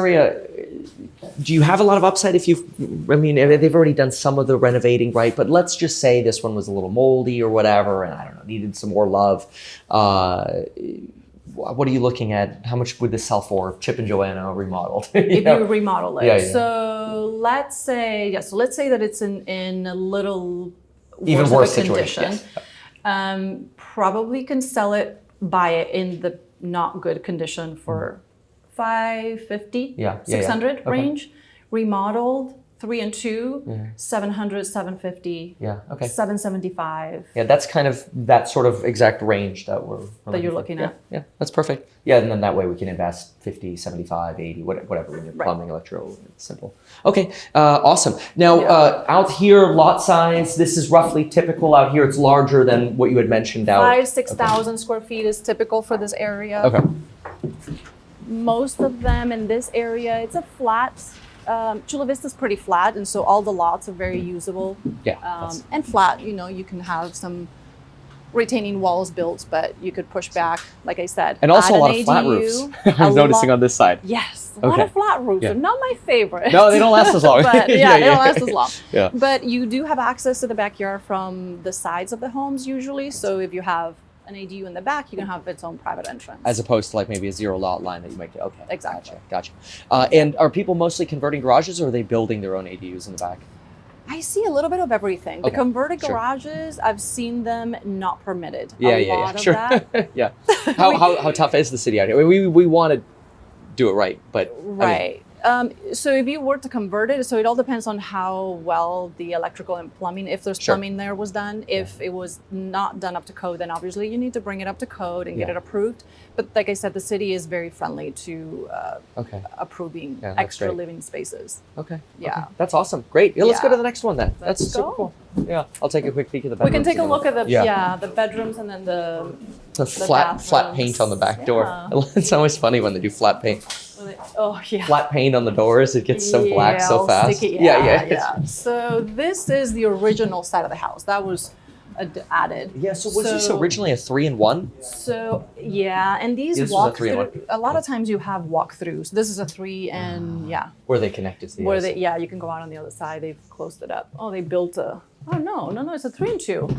do you have a lot of upside if they've already done some of the renovating, right? But let's just say this one was a little moldy or whatever, and I don't know, needed some more love. What are you looking at? How much would this sell for? Chip and Joanna remodeled. If you remodel it. So let's say that it's in a little even worse condition. Probably can buy it in the not good condition for $550, $600 range. Remodeled, 3 and 2, $700, $750, $775. Yeah, that's kind of that sort of exact range that you're looking at. Yeah, that's perfect. Yeah, and then that way we can invest 50, 75, 80, whatever in your plumbing, electrical. It's simple. Okay, awesome. Now, out here, lot size, this is roughly typical out here. It's larger than what you had mentioned out. 6,000 square feet is typical for this area. Okay. Most of them in this area, it's a flat Chula Vista is pretty flat, and so all the lots are very usable. Yeah. And flat, you can have some retaining walls built, but you could push back, like I said. And also add a lot an of flat ADU, roofs. I was noticing on this side. Yes, a lot Okay. of flat roofs Yeah. are not my favorite. No, they don't last as long. But they don't last as long. Yeah. But you do have access to the backyard from the sides of the homes usually. So if you have an ADU in the back, you can have its own private entrance. As opposed to like maybe a 0 lot line that you might get. Okay. Exactly. Gotcha. And are people mostly converting garages, or are they building their own ADUs in the back? I see a little bit of everything. The Okay, converted sure. garages, I've seen them not permitted. Yeah, a yeah, lot yeah. of Sure. that. Yeah. How tough is the city out here? We want to do it right, but I mean, Right. So if you were to convert it, so it all depends on how well the electrical and plumbing, if there's Sure. plumbing there, was done. If it was not done up to code, then obviously you need to bring it up to code and get Yeah. it approved. But like I said, the city is very friendly to okay. approving Yeah, that's extra great. living spaces. Okay. Yeah. Okay. That's awesome. Great. Yeah, let's go Yeah. to the next one then. That's Let's super go. cool. Yeah. I'll take a quick peek at the We bedrooms. can take a and look at the Yeah. the bedrooms and then the flat bathrooms. paint on the back door. Yeah. It's always funny when they do flat paint. oh yeah. Flat paint on the doors. It gets so black so all fast. sticky. Yeah. So this is the original side of the house. That was added. Yeah. So was this originally a 3-in-1? So yeah, and these This was a 3-in-1. walkthrough. A lot of times you have walkthroughs. This is a 3 and yeah, Were they connected to the where others? you can go out on the other side. They've closed it up. Oh, they built a. Oh no, it's a 3 and 2.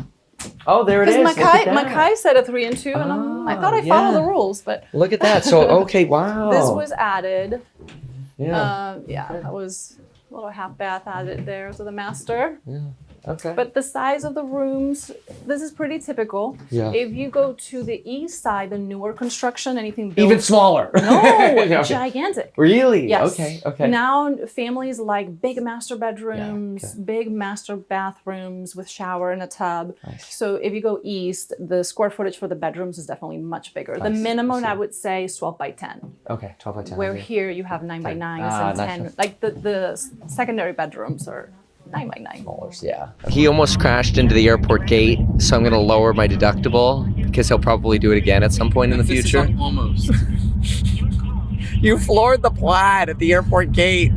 Oh, there it is. Because Look at that. Makai said a 3 and 2, and I thought I followed the rules, but Look at that. So okay, wow. this was added. Yeah. That was a little half bath added there to the master. Okay. But the size of the rooms, this is pretty typical. Yeah. If you go to the east side, the newer construction, anything built. Even smaller. No, Okay. gigantic. Really? Yes. Okay. Now families like big master bedrooms, okay. big master bathrooms with shower and a tub. Nice. So if you go east, the square footage for the bedrooms is definitely much bigger. The Nice. minimum I I see. would say is 12 by 10. Okay. 12 by 10. Where okay. here you have 9 by 9s and nice. 10. Like the secondary bedrooms are 9 by 9. Yeah. He almost crashed into the airport gate, so I'm going to lower my deductible because he'll probably do it again at some point in the future. Almost. You floored the plaid at the airport gate.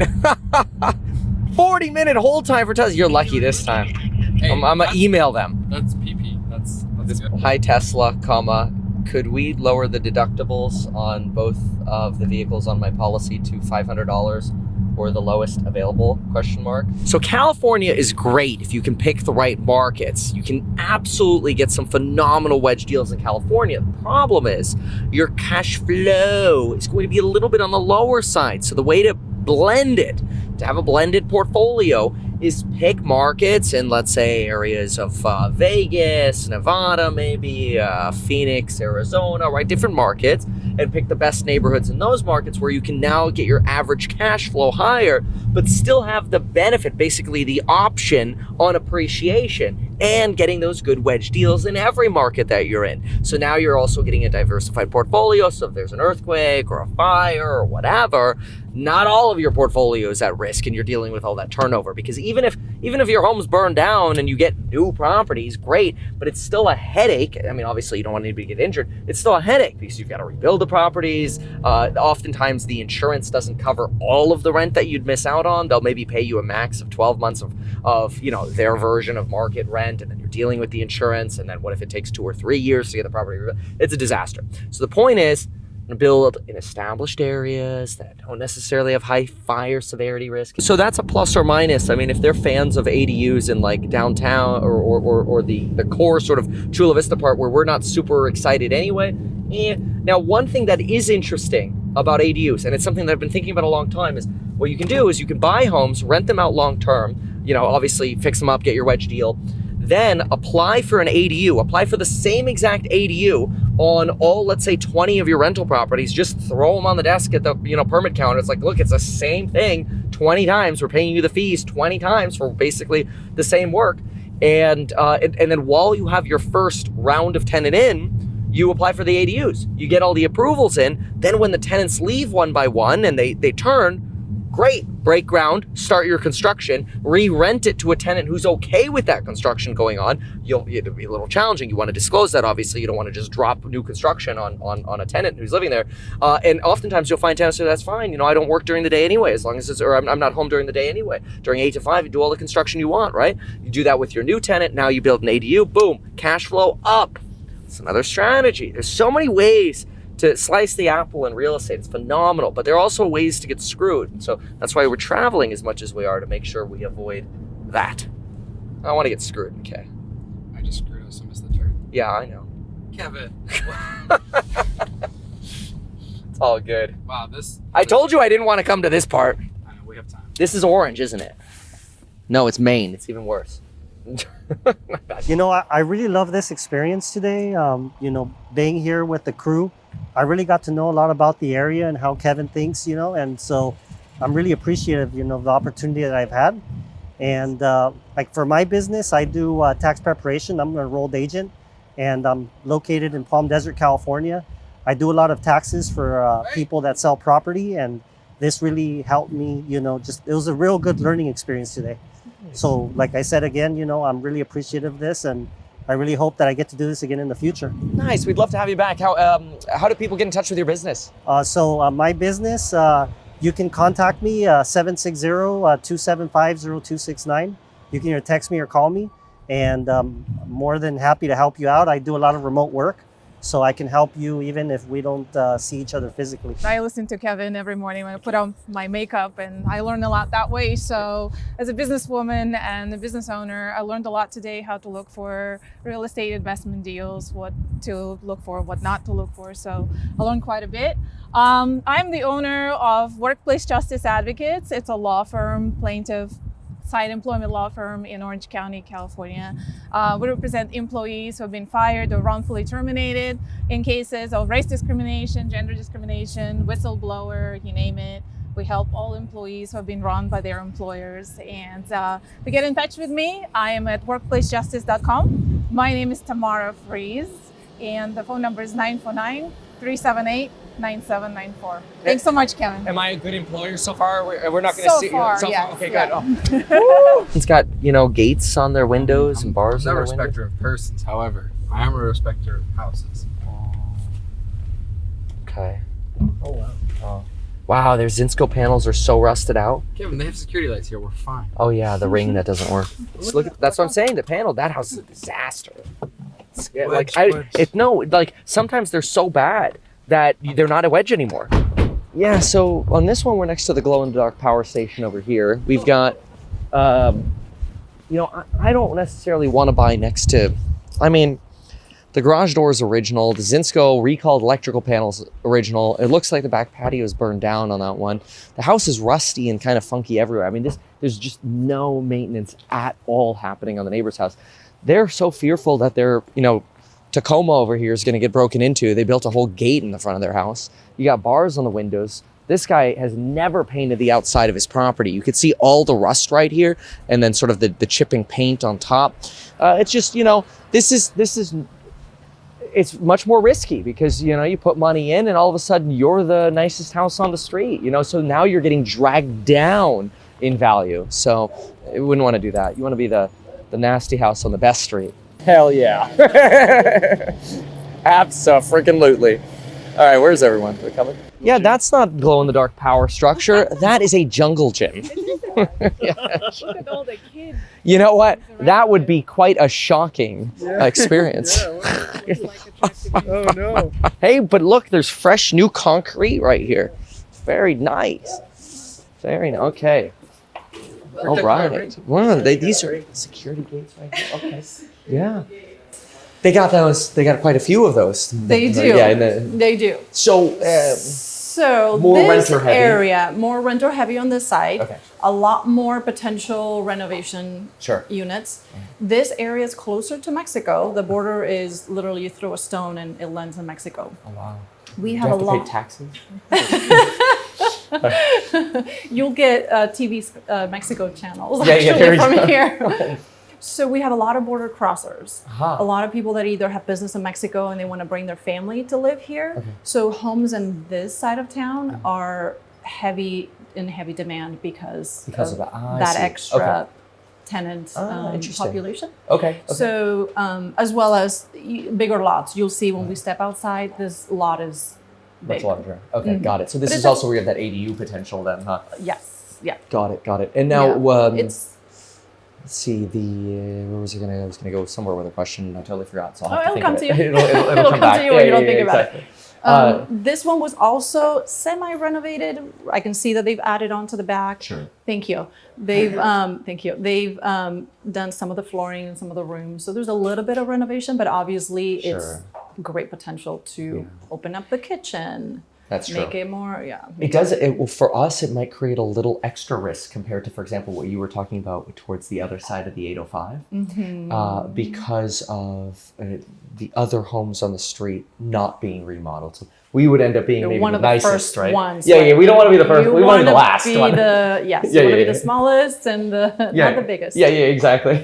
40-minute hold time for Tesla. You're lucky this time. Hey, I'm going to email them. That's PP. That's good. Hi Tesla, comma, could we lower the deductibles on both of the vehicles on my policy to $500 or the lowest available, question mark. So California is great if you can pick the right markets. You can absolutely get some phenomenal wedge deals in California. The problem is your cash flow is going to be a little bit on the lower side. So the way to blend it, to have a blended portfolio, is pick markets in, let's say, areas of Vegas, Nevada, maybe Phoenix, Arizona, right? Different markets, and pick the best neighborhoods in those markets where you can now get your average cash flow higher, but still have the benefit, basically the option on appreciation and getting those good wedge deals in every market that you're in. So now you're also getting a diversified portfolio. So if there's an earthquake or a fire or whatever, not all of your portfolio is at risk and you're dealing with all that turnover. Because even if your home's burned down and you get new properties, great, but it's still a headache. I mean, obviously you don't want anybody to get injured. It's still a headache because you've got to rebuild the properties. Oftentimes the insurance doesn't cover all of the rent that you'd miss out on. They'll maybe pay you a max of 12 months of their version of market rent, and then you're dealing with the insurance. And then what if it takes 2 or 3 years to get the property? It's a disaster. So the point is, build in established areas that don't necessarily have high fire severity risk. So that's a plus or minus. I mean, if they're fans of ADUs in like downtown or the core sort of Chula Vista part where we're not super excited anyway. Now, one thing that is interesting about ADUs, and it's something that I've been thinking about a long time, is what you can do is you can buy homes, rent them out long term, obviously fix them up, get your wedge deal, then apply for an ADU, apply for the same exact ADU on all, let's say 20 of your rental properties, just throw them on the desk at the permit counter. It's like, look, it's the same thing 20 times. We're paying you the fees 20 times for basically the same work. And then while you have your first round of tenant in, you apply for the ADUs. You get all the approvals in. Then when the tenants leave one by one and they turn, great. break ground, start your construction, re-rent it to a tenant who's okay with that construction going on. It'll be a little challenging. You want to disclose that, obviously. You don't want to just drop new construction on a tenant who's living there. And oftentimes you'll find tenants say, that's fine. You know, I don't work during the day anyway, as long as I'm not home during the day anyway. During 8 to 5, you do all the construction you want, right? You do that with your new tenant. Now you build an ADU, boom, cash flow up. It's another strategy. There's so many ways to slice the apple in real estate. It's phenomenal, but there are also ways to get screwed. And so that's why we're traveling as much as we are, to make sure we avoid that. I don't want to get screwed, okay? I just screwed us. I missed the turn. Yeah, I know. Kevin. It's all good. Wow, this. I told you I didn't want to come to this part. I know, we have time. This is orange, isn't it? No, it's Maine. It's even worse. You know, I really love this experience today. You know, being here with the crew, I really got to know a lot about the area and how Kevin thinks, you know, and so I'm really appreciative, you know, of the opportunity that I've had. And like for my business, I do tax preparation. I'm an enrolled agent, and I'm located in Palm Desert, California. I do a lot of taxes for people that sell property, and this really helped me, you know, it was a real good learning experience today. So like I said again, you know, I'm really appreciative of this, and I really hope that I get to do this again in the future. Nice. We'd love to have you back. How do people get in touch with your business? So my business, you can contact me, 760-275-0269. You can either text me or call me, and I'm more than happy to help you out. I do a lot of remote work, so I can help you even if we don't see each other physically. I listen to Kevin every morning when I put on my makeup, and I learn a lot that way. So as a businesswoman and a business owner, I learned a lot today, how to look for real estate investment deals, what to look for, what not to look for. So I learned quite a bit. I'm the owner of Workplace Justice Advocates. It's a law firm, plaintiff side employment law firm in Orange County, California. We represent employees who have been fired or wrongfully terminated in cases of race discrimination, gender discrimination, whistleblower, you name it. We help all employees who have been wronged by their employers. And to get in touch with me, I am at workplacejustice.com. My name is Tamara Fries, and the phone number is 949-378-9794. Thanks so much, Kevin. Am I a good employer so far? We're not going to So see. far, so yes, far. Okay, yeah. good. Oh. It's got, you know, gates on their windows and bars I'm on not a their windows. respecter of persons, however, I am a respecter of houses. Okay. Oh, wow. Oh. Wow, their Zinsco panels are so rusted out. Kevin, they have security lights here. We're fine. Oh yeah, the ring that doesn't work. Just look, that's what I'm saying. The panel, that house is a disaster. Sometimes they're so bad that they're not a wedge anymore. Yeah, so on this one, we're next to the glow-in-the-dark power station over here. We've got, you know, I don't necessarily want to buy next to, I mean, the garage door is original. The Zinsco recalled electrical panels original. It looks like the back patio is burned down on that one. The house is rusty and kind of funky everywhere. I mean, there's just no maintenance at all happening on the neighbor's house. They're so fearful that their, you know, Tacoma over here is going to get broken into. They built a whole gate in the front of their house. You got bars on the windows. This guy has never painted the outside of his property. You could see all the rust right here, and then sort of the chipping paint on top. It's just, you know, it's much more risky because, you know, you put money in and all of a sudden you're the nicest house on the street, you know, so now you're getting dragged down in value. So you wouldn't want to do that. You want to be the nasty house on the best street. Hell yeah. Abso-freaking-lutely. All right, where's everyone? They're coming? Yeah, that's not glow-in-the-dark power structure. That is a jungle gym. Yeah. Look at all the kids. You know what? That would be quite a shocking experience. Oh, no. Hey, but look, there's fresh new concrete right here. Very nice. Very nice. Okay. All right. Wow, these are security gates right here. Okay. Yeah. They got those. They got quite a few of those. They do. Yeah. They do. So more this renter heavy. area, more renter heavy on this side. Okay. A lot more potential renovation units. This area is closer to Mexico. The border is literally you throw a stone and it lands in Mexico. Oh wow. We have a lot. Pay taxes. You'll get TV Mexico channels Yeah, from here. So we have a lot of border crossers. Uh-huh. A lot of people that either have business in Mexico and they want to bring their family to live here. Okay. So homes in this side of town are heavy in heavy demand because of that. I that see. extra tenant interesting. population. Okay. So as well as bigger lots, you'll see when we step outside, this lot is Much big. larger. Okay, got it. So this But is it's also where you have that ADU potential then, huh? Yes, yeah. Got it. And now, Yeah. let's see, where was I gonna? I was gonna go somewhere with a question. I totally forgot. So I'll have to it'll think come of to it. you. It'll come come back. to you when you don't think about exactly. it. This one was also semi-renovated. I can see that they've added on to the back. Sure. Thank you. They've thank you. They've done some of the flooring in some of the rooms. So there's a little bit of renovation, but obviously it's great potential to open up the kitchen. That's true. Make it more, It does. Well, for us, it might create a little extra risk compared to, for example, what you were talking about towards the other side of the 805, because of the other homes on the street not being remodeled. So we would end up being maybe one the of the nicest, first right? ones. Yeah. We don't want to be the first. You We want to be the wanna last be one. Yes, you want to be the smallest and not the biggest. Yeah, exactly.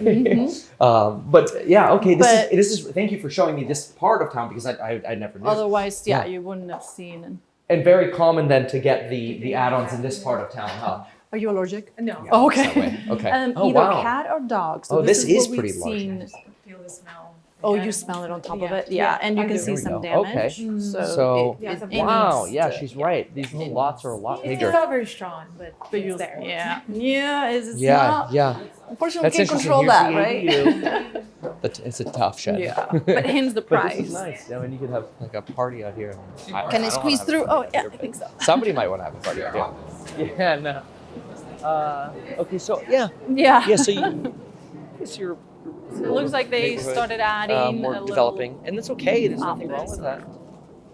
But yeah, okay. This is. Thank you for showing me this part of town because I never knew. Otherwise, you wouldn't have seen. And very common then to get the add-ons in this part of town, huh? Are you allergic? No. Yeah, Oh, okay. that way. Okay. Either cat or dog. So this is what pretty we've large. seen. Feel the smell. Oh, you smell it on top of Yeah. it? Yeah, and you I can do. see There we some go. damage. Okay. So, Wow, yeah, she's right. These little lots are a lot It's bigger. not very strong, but But it's there. Yeah, it's Yeah, not. yeah. Unfortunately, we That's can't interesting. control that, Here's right? the ADU. It's a tough shed. Yeah, but hence the But price. this is nice. I mean, you could have like a party out here. Can I I don't wanna squeeze have a through? party Oh, out yeah, here, I think so. Somebody might want to have a party out here. Yeah, no. Okay, so Yeah. so you're It looks like they neighborhood, started adding more a little developing, and that's okay. There's nothing wrong office. with that.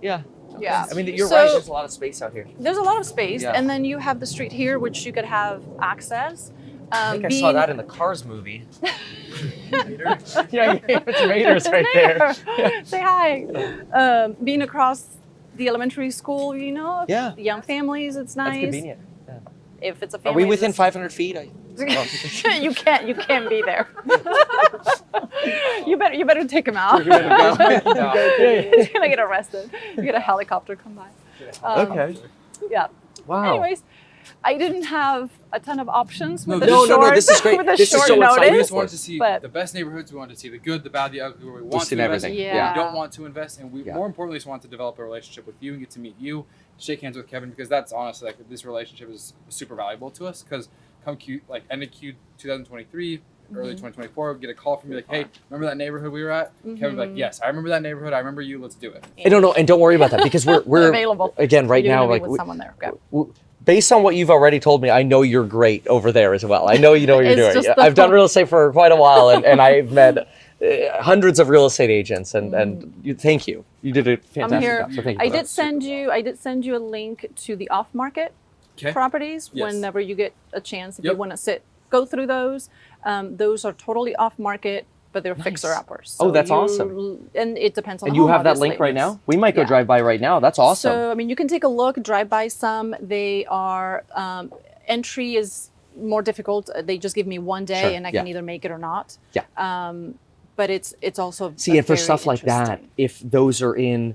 Yeah. Yeah. I mean, you're So- right. There's a lot of space out here. There's a lot of space, Yeah. and then you have the street here, which you could have access. I think I saw that in the Cars movie. yeah, it's Raiders right there. Say hi. Being across the elementary school, Yeah. young families, it's nice. That's convenient. Yeah. If it's a Are family, we within that's- 500 feet? you can't be there. you better take him out. Yeah. He's gonna get arrested. You get a helicopter come by. Okay. Yeah. Wow. Anyways, I didn't have a ton of options with No, a no, short, this is great. with a This is short so exciting. We notice. just wanted to see But- the best neighborhoods. We wanted to see the good, the bad, the ugly. Where we want seen to invest, everything. Yeah. we don't want to invest, and we Yeah. more importantly just want to develop a relationship with you and get to meet you, shake hands with Kevin, because that's honestly like this relationship is super valuable to us. Because come Q end of Q 2023. Early 2024, get a call from me like, "Hey, remember that neighborhood we were at?" Kevin would be like, "Yes, I remember that neighborhood. I remember you. Let's do it." And don't worry about that because we're available. again right You're now gonna be like with someone there. Okay. based on what you've already told me, I know you're great over there as well. I know you know what you're It's doing. just the- I've done real estate for quite a while, and I've met hundreds of real estate agents, and thank you. You did a fantastic I'm here. job. So thank you. I for that. did send you a link to the off-market Okay. properties Yes. whenever you get a chance. If you Yep. want to go through those, those are totally off-market, but they're fixer-uppers. Oh, that's awesome. And it depends on And the you home, have that obviously. link right now? We might go Yeah. drive by right now. That's awesome. So I mean, you can take a look, drive by some. They are entry is more difficult. They just give me one day, Sure, and I can yeah. either make it or not. Yeah. But it's also See, and for very stuff like that, interesting. if those are in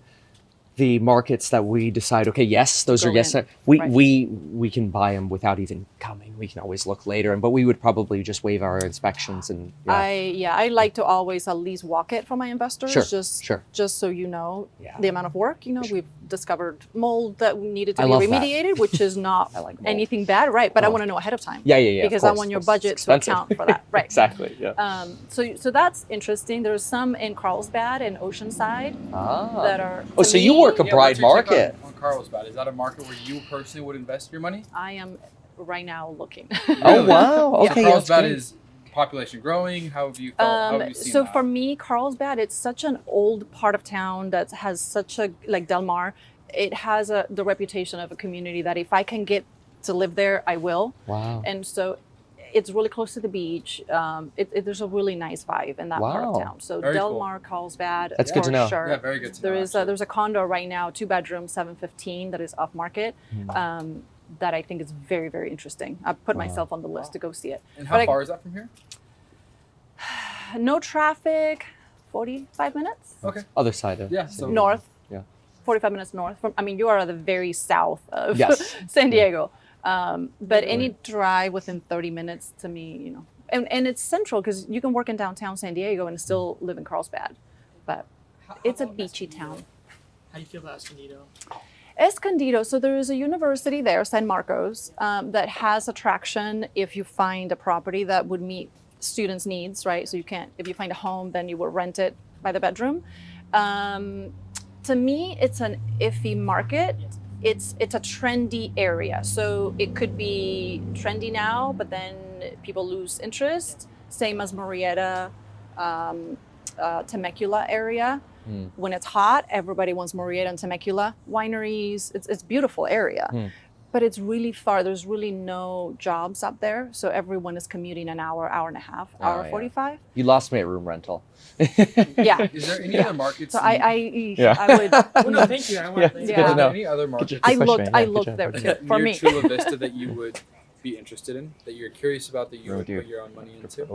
the markets that we decide, okay, yes, those Go are yes, in. we Right. we can buy them without even coming. We can always look later, but we would probably just waive our inspections and yeah. I like to always at least walk it for my investors. Sure, Just sure. just so you know Yeah. the amount of work. We've discovered mold that needed to I be love that. remediated, which is not I like mold. anything bad, right? But I Oh. want to know ahead of time. Yeah, of Because I course, want your of course. budget It's to expensive. account for that, right? Exactly. Yeah. So that's interesting. There's some in Carlsbad and Oceanside that are. Oh, to so you me, work a Yeah, bride what's your take market. on Carlsbad? Is that a market where you personally would invest your money? I am right now looking. Oh wow. So Okay. that's Carlsbad great. is population growing. How have you felt? How have you seen So that? for me, Carlsbad, it's such an old part of town that has such a like Del Mar. It has the reputation of a community that if I can get to live there, I will. Wow. And so it's really close to the beach. There's a really nice vibe in that part Wow. of town. So Very Del cool. Mar, Carlsbad, That's good to for know. sure. Yeah, very good to There know, is actually. there's a condo right now, 2-bedroom, 715 that is off market. That I think is very, very interesting. I put myself on the list to go see it. And But how far is that from here? No traffic, 45 minutes Okay. Other side of Yeah, so- north. Yeah. 45 minutes north from. I mean, you are at the very south of Yes. San Diego. But any drive within 30 minutes to me, you know, and it's central because you can work in downtown San Diego and still live in Carlsbad. But it's a beachy town. How do you feel about Escondido? Escondido, so there is a university there, San Marcos, that has attraction if you find a property that would meet students' needs, right? So you can't, if you find a home, then you will rent it by the bedroom. To me, it's an iffy market. It's a trendy area. So it could be trendy now, but then people lose interest. Same as Murrieta, Temecula area. When it's hot, everybody wants Murrieta and Temecula wineries. It's a beautiful area, but it's really far. There's really no jobs up there, so everyone is commuting an hour, hour and a half, hour 45. You lost me at room rental. Yeah. Is there any other markets? So I would. Well, no, thank you. I want It's good to know. Any other markets I looked there too. For near me, Chula Vista that you would be interested in, that you're curious about, that you would put your own money into?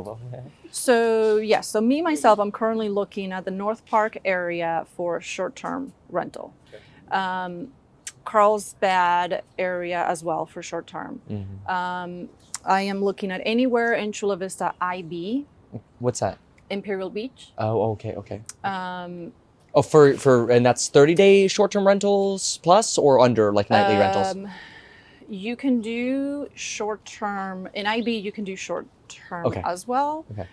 So yes, so me myself, I'm currently looking at the North Park area for short-term rental. Okay. Carlsbad area as well for short-term. I am looking at anywhere in Chula Vista IB, What's that? Imperial Beach. Oh, okay. Um, Oh, for and that's 30-day short-term rentals plus or under, like nightly rentals? You can do short-term in IB. You can do short-term Okay. as well. Okay.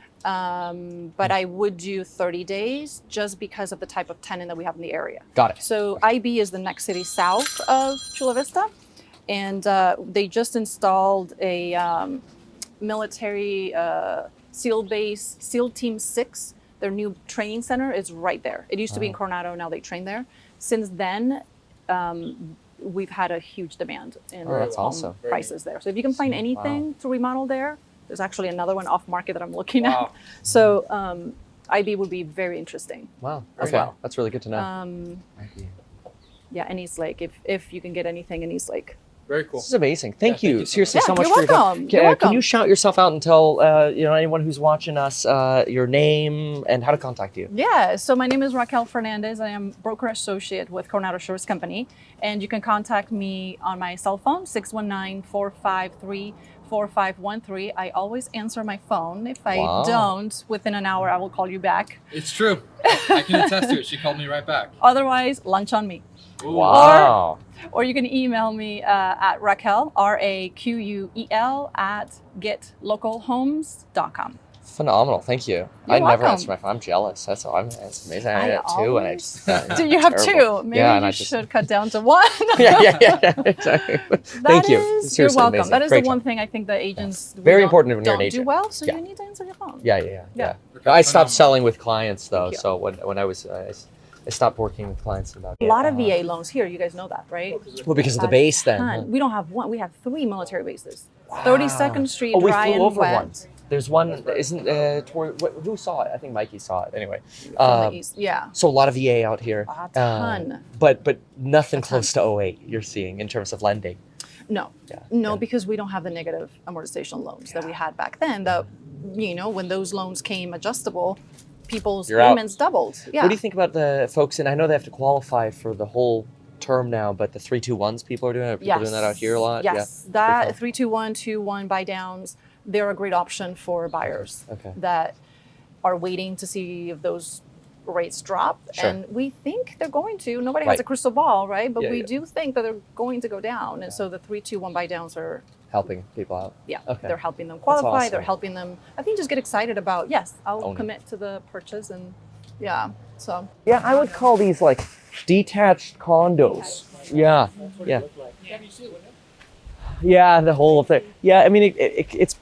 But I would do 30 days just because of the type of tenant that we have in the area. Got it. So IB is the next city south of Chula Vista, and they just installed a military SEAL base, SEAL Team 6. Their new training center is right there. It used to be in Coronado, now they train there. Since then, we've had a huge demand in that's home awesome. prices there. So if you can find anything to remodel there, there's actually another one off market that I'm looking at. So IB would be very interesting. Wow. As Okay. well. That's really good to know. Yeah, and East Lake, if you can get anything in East Lake. Very cool. This is amazing. Thank you. you so Seriously, much. so Yeah, much you're for your time. welcome. You're welcome. Can you shout yourself out and tell anyone who's watching us your name and how to contact you? Yeah, so my name is Raquel Fernandez. I am broker associate with Coronado Shores Company, and you can contact me on my cell phone, 619-453-4513. I always answer my phone. If I don't, within an hour, I will call you back. It's true. I can attest to it. She called me right back. Otherwise, lunch on me. Wow. Or you can email me at Raquel, RAQUEL, at getlocalhomes.com. Phenomenal. Thank you. I never welcome. answer my phone. I'm jealous. That's amazing. I had two and I just. Do you have terrible. two? Maybe Yeah, and you I just- should cut down to one. yeah, exactly. Thank you. You're Seriously, welcome. amazing. That is Great the one job. thing I think that agents Very don't- important when you're an don't agent. do well, so Yeah. you need to answer your phone. Yeah. Yeah. No, I stopped selling with clients though. you. So when I was, I stopped working with clients about A lot of VA loans here. You guys know that, right? Well, because of the base then. huh? We don't have one. We have 3 military bases. 32nd Street, Oh, we dry flew and over wet. one. There's one. Isn't who saw it? I think Mikey saw it. Anyway, From the east. Yeah. so a lot of VA out here. A ton. But nothing close to 08 you're seeing in terms of lending. No, because we don't have the negative amortization loans that we had back then. That, when those loans came adjustable, people's You're out. payments doubled. Yeah. What do you think about the folks? And I know they have to qualify for the whole term now, but the 3-2-1s people are doing. Are people doing that out here a lot? Yes, Yeah. that 3-2-1, 2-1 buy downs. They're a great option for buyers that are waiting to see if those rates drop. Sure. And we think they're going to. Nobody has a crystal ball, right? But Yeah, we yeah. do think that they're going to go down. And so the 3-2-1 buy downs are, Helping people out. they're helping them qualify. They're awesome. helping them, I think, just get excited about, yes, I'll Own it. commit to the purchase. And so. Yeah, I would call these like detached condos. Yeah. Yeah, the whole thing. Yeah, I mean, it's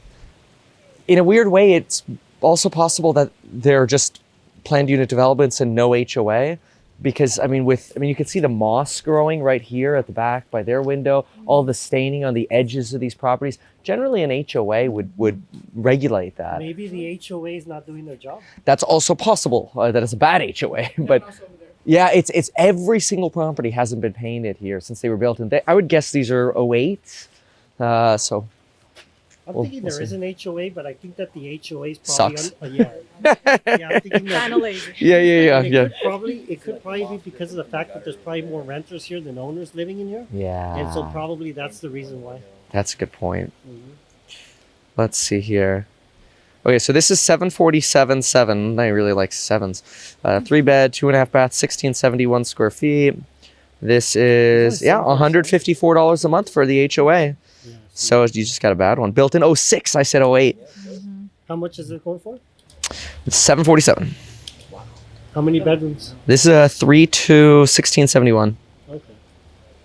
in a weird way. It's also possible that they're just planned unit developments and no HOA, because you can see the moss growing right here at the back by their window. All the staining on the edges of these properties. Generally, an HOA would regulate that. Maybe the HOA is not doing their job. That's also possible. That it's a bad HOA, but. Yeah, it's every single property hasn't been painted here since they were built. And I would guess these are 08. So I'm We'll- thinking we'll there see. is an HOA, but I think that the HOA is Sucks. probably yeah, I'm thinking that Kind of lazy. It could probably be because of the fact that there's probably more renters here than owners living in here, Yeah. and so probably that's the reason why. That's a good point. Let's see here. Okay, so this is 747.7. I really like sevens. 3-bed, 2.5 bath, 1671 square feet. This is $154 a month for the HOA. So you just got a bad one. Built in 06. I said 08. How much is it going for? It's 747. How many bedrooms? This is a 3-2 1671. Okay.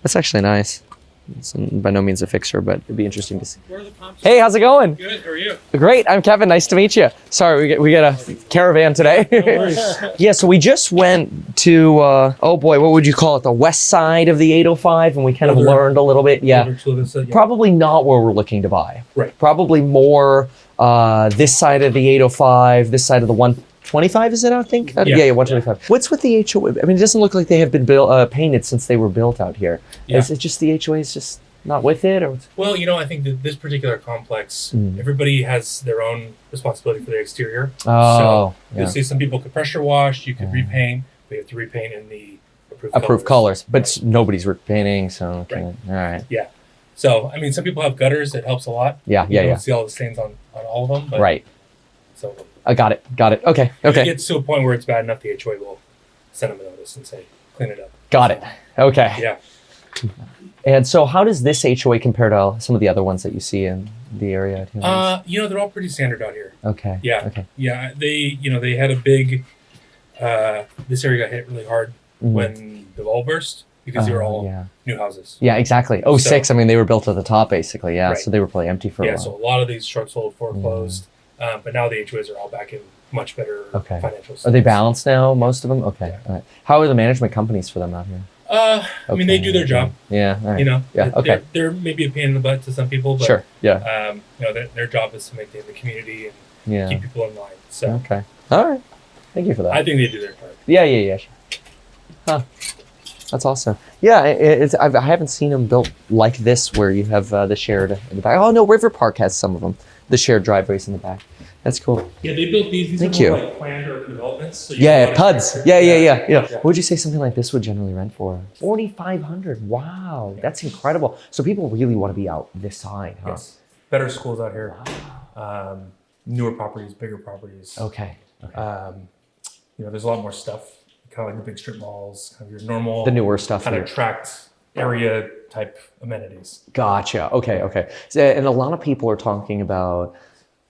That's actually nice. It's by no means a fixer, but it'd be interesting to see. Hey, how's it going? Good. How are you? Great. I'm Kevin. Nice to meet you. Sorry, we got a caravan today. Yeah, so we just went to, what would you call it? The west side of the 805, and we kind of learned a little bit. Yeah. Probably not where we're looking to buy. Right. Probably more this side of the 805, this side of the 125, is it, I think? Yeah, 125. What's with the HOA? I mean, it doesn't look like they have been painted since they were built out here. Yeah. Is it just the HOA is just not with it? Or Well, I think that this particular complex, everybody has their own responsibility for the exterior. Oh, so you'll see some people could pressure wash, you could repaint. We have to repaint in the approved colors. But nobody's repainting, so Right. all right. Yeah. So, I mean, some people have gutters. It helps a lot. Yeah. You don't see all the stains on all of them. But, Right. So I got it. Okay. if it gets to a point where it's bad enough, the HOA will send them a notice and say, clean it up. Got it. Okay. Yeah. And so how does this HOA compare to some of the other ones that you see in the area? They're all pretty standard out here. Okay. Yeah. Okay. Yeah. They had a big, this area got hit really hard when the wall burst because they were all new houses. Yeah, exactly. 06, I mean, they were built at the top, basically. Yeah, Right. so they were probably empty for a Yeah, while. so a lot of these trucks sold foreclosed, but now the HOAs are all back in much better financial Are they status. balanced now, most of them? Okay. All right. How are the management companies for them out here? I mean, they do their job. Yeah. All right. Yeah, They're- okay. They're maybe a pain in the butt to some people, but Sure, yeah. their job is to maintain the community and Yeah. keep people in line. So Okay. All right. Thank you for that. I think they do their part. Yeah. Sure. Huh. That's awesome. Yeah, I haven't seen them built like this where you have the shared in the back. Oh, no, River Park has some of them. The shared driveways in the back. That's cool. Yeah, they built these. These Thank are more you. like planned urban developments. So Yeah, PUDs. Yeah. What would you say something like this would generally rent for? $4,500. Wow, that's incredible. So people really want to be out this side, huh? Yes. Better schools out here. Newer properties, bigger properties. Okay. There's a lot more stuff. Kind of like the big strip malls, kind of your normal, The newer stuff kind here. of tract area type amenities. Gotcha. Okay. So, and a lot of people are talking about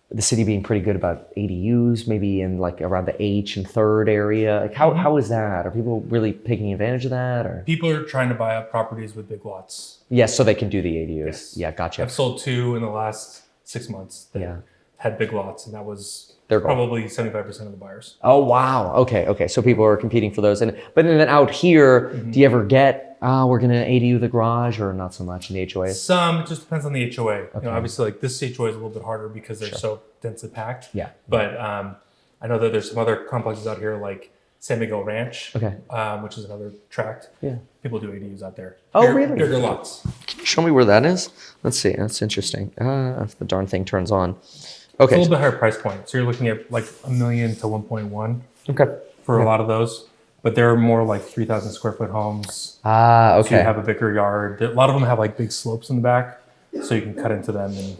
the city being pretty good about ADUs, maybe in like around the H and third area. Like how is that? Are people really taking advantage of that? Or People are trying to buy up properties with big lots. yes, so they can do the ADUs. Yes. Yeah, gotcha. I've sold 2 in the last 6 months that had big lots, and that was They're gone. probably 75% of the buyers. Oh wow. Okay. So people are competing for those, but then out here, do you ever get? We're gonna ADU the garage, or not so much in the HOA? Some, it just depends on the HOA. Okay. Obviously, like this HOA is a little bit harder because they're so densely packed. Yeah. But I know that there's some other complexes out here like San Miguel Ranch, Okay. which is another tract. Yeah. People do ADUs out there. Oh, really? Bigger lots. Can you show me where that is? Let's see. That's interesting. If the darn thing turns on. It's a Okay. little bit higher price point. So you're looking at like $1 million to 1.1 Okay. for a lot of those. But they're more like 3,000 square foot homes. Okay. So you have a bigger yard. A lot of them have like big slopes in the back, so you can cut into them and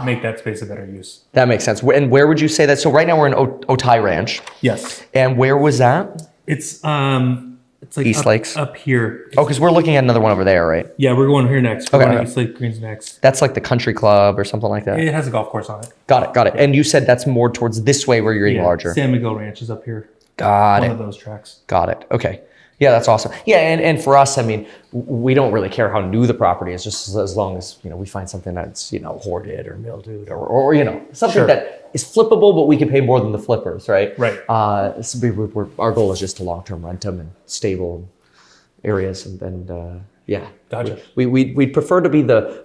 make that space a better use. That makes sense. And where would you say that? So right now we're in Otay Ranch. Yes. And where was that? It's like East Lakes? up here. Oh, because we're looking at another one over there, right? Yeah, we're going here next. We're Okay. going to East Lake Greens next. That's like the country club or something like that. It has a golf course on it. Got it. And you said that's more towards this way where you're getting larger. San Miguel Ranch is up here. Got One it. of those tracks. Got it. Okay. Yeah, that's awesome. Yeah, and for us, I mean, we don't really care how new the property is, just as long as we find something that's hoarded or mildewed or something Sure. that is flippable, but we can pay more than the flippers, right? Right. So our goal is just to long-term rent them in stable areas, and yeah. Gotcha. We'd prefer to be the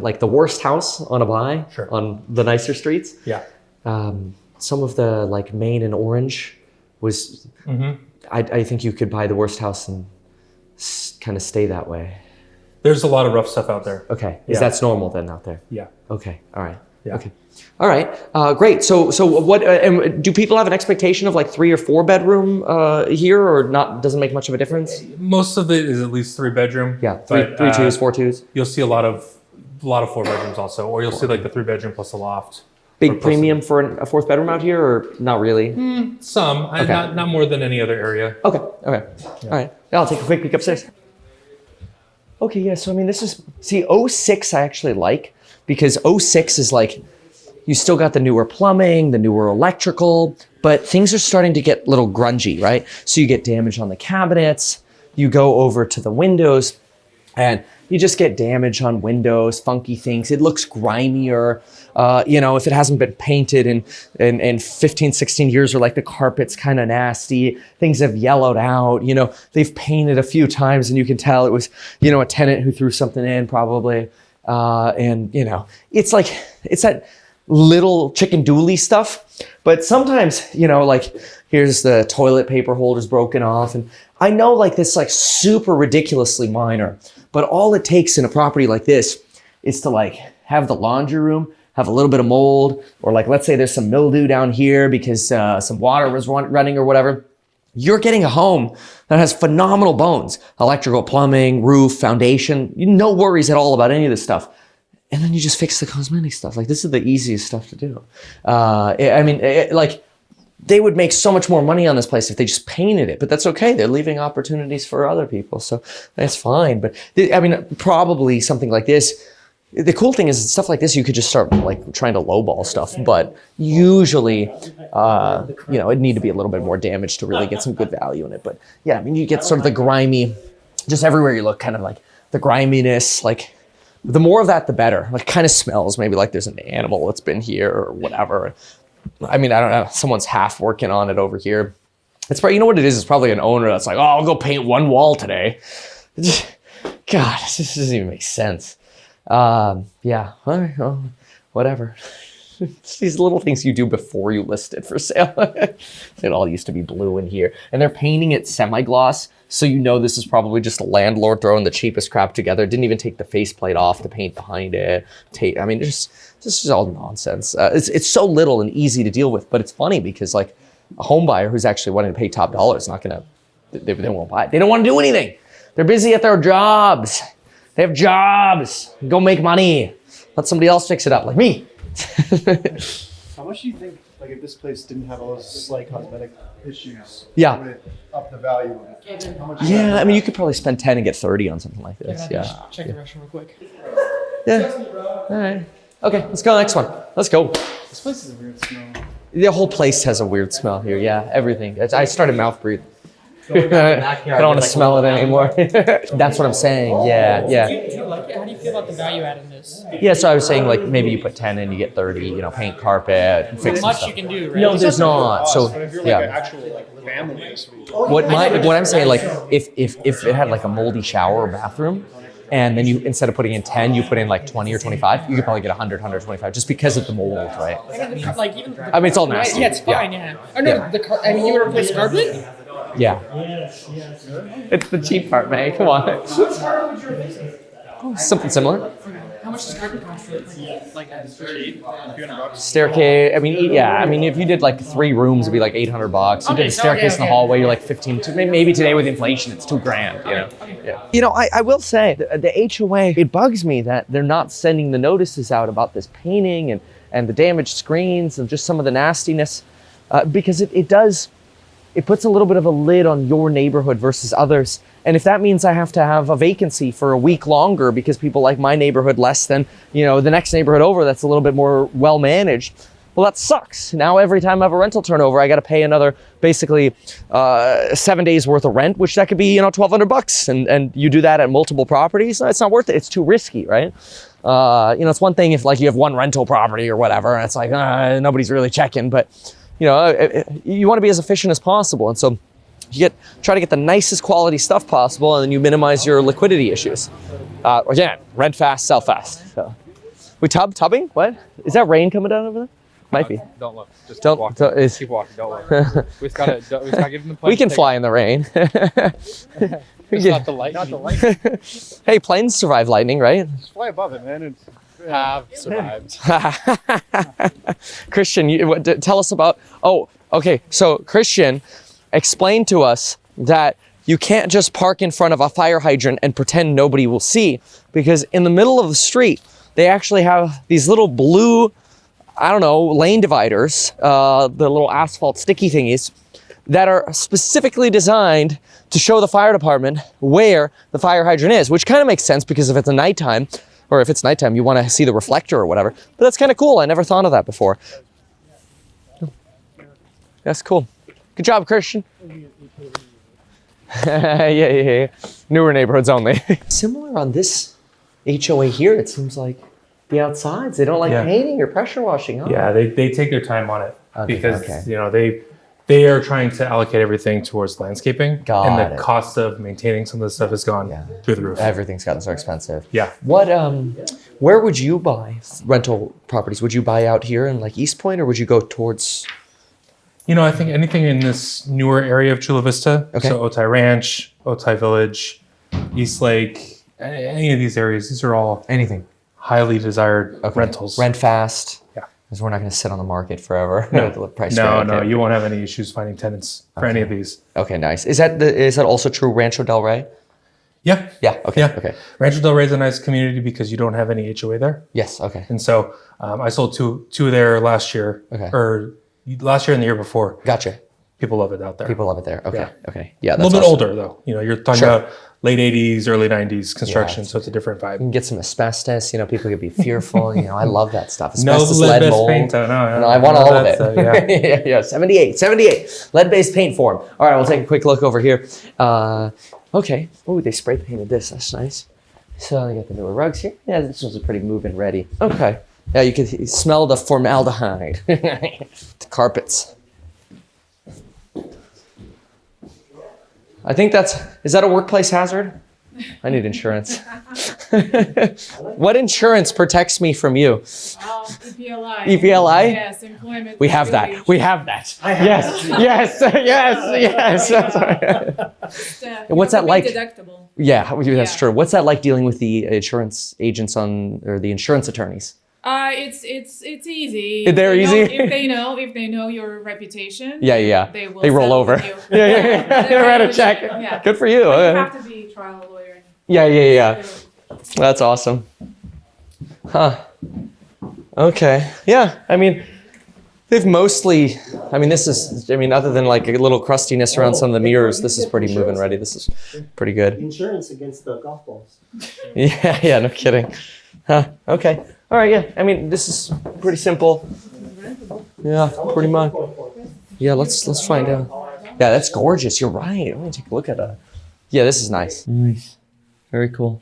like the worst house on a buy on the nicer streets. Yeah. Some of the like Maine and Orange was. I think you could buy the worst house and kind of stay that way. There's a lot of rough stuff out there. Okay. Yeah. That's normal then out there? Yeah. Okay. All right. Yeah. Okay. All right. Great. So what? And do people have an expectation of like 3 or 4 bedroom here, or not? Doesn't make much of a difference. Most of it is at least 3 bedroom. Yeah. Three twos, 4 twos. You'll see a lot of 4 bedrooms also, or you'll see like the 3 bedroom plus a loft. Big premium for a 4th bedroom out here, or not really? Some, not more than any other area. Okay. All right. Yeah, I'll take a quick peek upstairs. Okay. Yeah. So I mean, this is '06. I actually like because '06 is like you still got the newer plumbing, the newer electrical, but things are starting to get a little grungy, right? So you get damage on the cabinets. You go over to the windows, and you just get damage on windows, funky things. It looks grimier. If it hasn't been painted in 15, 16 years, or like the carpet's kind of nasty, things have yellowed out, they've painted a few times and you can tell it was, a tenant who threw something in probably. It's like, it's that little chicken dooley stuff. But sometimes, here's the toilet paper holders broken off. And I know like this like super ridiculously minor, but all it takes in a property like this is to like have the laundry room have a little bit of mold, or like, let's say there's some mildew down here because some water was running or whatever. You're getting a home that has phenomenal bones, electrical, plumbing, roof, foundation, no worries at all about any of this stuff. And then you just fix the cosmetic stuff. Like this is the easiest stuff to do. They would make so much more money on this place if they just painted it, but that's okay. They're leaving opportunities for other people. So that's fine. But probably something like this, the cool thing is stuff like this, you could just start like trying to lowball stuff, but usually, it'd need to be a little bit more damage to really get some good value in it. But yeah, you get sort of the grimy, just everywhere you look, kind of like the griminess, like the more of that, the better. Like kind of smells maybe like there's an animal that's been here or whatever. I don't know, someone's half working on it over here. It's probably, you know what it is? It's probably an owner that's like, oh, I'll go paint one wall today. God, this doesn't even make sense. Yeah, all right, well, whatever. It's these little things you do before you list it for sale. It all used to be blue in here. And they're painting it semi-gloss, so this is probably just a landlord throwing the cheapest crap together. Didn't even take the faceplate off the paint behind it. This is all nonsense. It's so little and easy to deal with, but it's funny because like a home buyer who's actually wanting to pay top dollar is not gonna, they won't buy it. They don't want to do anything. They're busy at their jobs. They have jobs. Go make money. Let somebody else fix it up, like me. How much do you think, like, if this place didn't have all those slight cosmetic issues, Yeah. would it up the value of it? How much Yeah, you could probably spend 10 and get 30 on something like this. Kevin, Yeah. check the restroom real quick. Yeah. All right. Okay, let's go next one. Let's go. This place is a weird smell. The whole place has a weird smell here. Yeah, everything. I started mouth breathing. I don't want to smell it anymore. That's what I'm saying. Yeah. Do you like it? How do you feel about the value add in this? Yeah, so I was saying like maybe you put 10 in, you get 30, paint carpet, and fix There's much stuff. you can do, right? No, there's not. So But if you're like an actual family, this would be what I'm saying, like if it had like a moldy shower or bathroom, and then you, instead of putting in 10, you put in like 20 or 25, you could probably get 100, 125 just because of the mold, right? It's all nasty. Yeah, it's fine. Yeah. Oh no, you would replace carpet? Yeah. It's the cheap part, man. Come on. Something similar. How much does carpet cost? Like $200? Staircase. If you did like 3 rooms, it'd be like $800. You did a staircase in the hallway, you're like 15. Maybe today with inflation, it's $2,000. Yeah. I will say the HOA. It bugs me that they're not sending the notices out about this painting and the damaged screens and just some of the nastiness, because it does. It puts a little bit of a lid on your neighborhood versus others. And if that means I have to have a vacancy for a week longer because people like my neighborhood less than, the next neighborhood over that's a little bit more well managed, well, that sucks. Now every time I have a rental turnover, I got to pay another basically 7 days worth of rent, which that could be, $1,200. And you do that at multiple properties, it's not worth it. It's too risky, right? It's one thing if like you have one rental property or whatever, and it's like nobody's really checking, but you want to be as efficient as possible. And so you try to get the nicest quality stuff possible, and then you minimize your liquidity issues. Again, rent fast, sell fast. So we tubbing? What? Is that rain coming down over there? Might be. Don't look. Just don't, keep walking. don't, Keep walking. Don't look. We just gotta give them the plane. We can fly in the rain. It's not the light. Not the light. Hey, planes survive lightning, right? just fly above it, man. have survived. Christian, tell us about. Oh, okay. So Christian explained to us that you can't just park in front of a fire hydrant and pretend nobody will see, because in the middle of the street they actually have these little blue, I don't know, lane dividers, the little asphalt sticky thingies that are specifically designed to show the fire department where the fire hydrant is, which kind of makes sense because if it's nighttime, or if it's nighttime, you want to see the reflector or whatever. But that's kind of cool. I never thought of that before. That's cool. Good job, Christian. yeah. Newer neighborhoods only. Similar on this HOA here, it seems like the outsides, they don't like painting or pressure washing. Huh? Yeah, they take their time on it because you know they are trying to allocate everything towards landscaping, and the cost of maintaining some of this stuff has gone through the roof. Everything's gotten so expensive. Yeah. What where would you buy rental properties? Would you buy out here in like East Point, or would you go towards? You know, I think anything in this newer area of Chula Vista, so Otay Ranch, Otay Village, East Lake, any of these areas, these are all highly desired rentals. Rent fast. Yeah. Because we're not going to sit on the market forever. No, the price no, you won't have any issues finding tenants for any of these. Okay, nice. Is that also true Rancho del Rey? Yeah. Yeah. Okay. Yeah. Okay. Rancho del Rey is a nice community because you don't have any HOA there. Yes. Okay. And so I sold two there last year. Okay. Or last year and the year before. Gotcha. People love it out there. People love it there. Okay. Yeah. Okay. Yeah. A little bit older though. You know, you're talking about late 80s, early 90s construction, so it's a different vibe. You can get some asbestos. You know, people could be fearful. You know, I love that stuff. No Asbestos, lead-based mold. paint. No, I want all of it. Yeah. 78. Lead-based paint form. All right, we'll take a quick look over here. Okay. Oh, they spray painted this. That's nice. So they got the newer rugs here. Yeah, this one's pretty move-in ready. Okay. Yeah, you can smell the formaldehyde. The carpets. I think is that a workplace hazard? I need insurance. What insurance protects me from you? EPLI. EPLI? Yes, employment. We have that. We have that. Yes. What's that like? Deductible. Yeah, that's true. What's that like dealing with the insurance agents or the insurance attorneys? It's easy. They're easy? If they know your reputation. Yeah. They roll over. Yeah. They write a check. Yeah. Good for you. But you have to be a trial lawyer. Yeah. That's awesome. Huh. Okay. Yeah. I mean, they've mostly. This is. Other than like a little crustiness around some of the mirrors, this is pretty move-in ready. This is pretty good. Insurance against the golf balls. Yeah. No kidding. Huh. Okay. All right. Yeah. This is pretty simple. Yeah. Pretty much. Yeah. Let's find out. Yeah. That's gorgeous. You're right. Let me take a look at it. Yeah. This is nice. Nice. Very cool.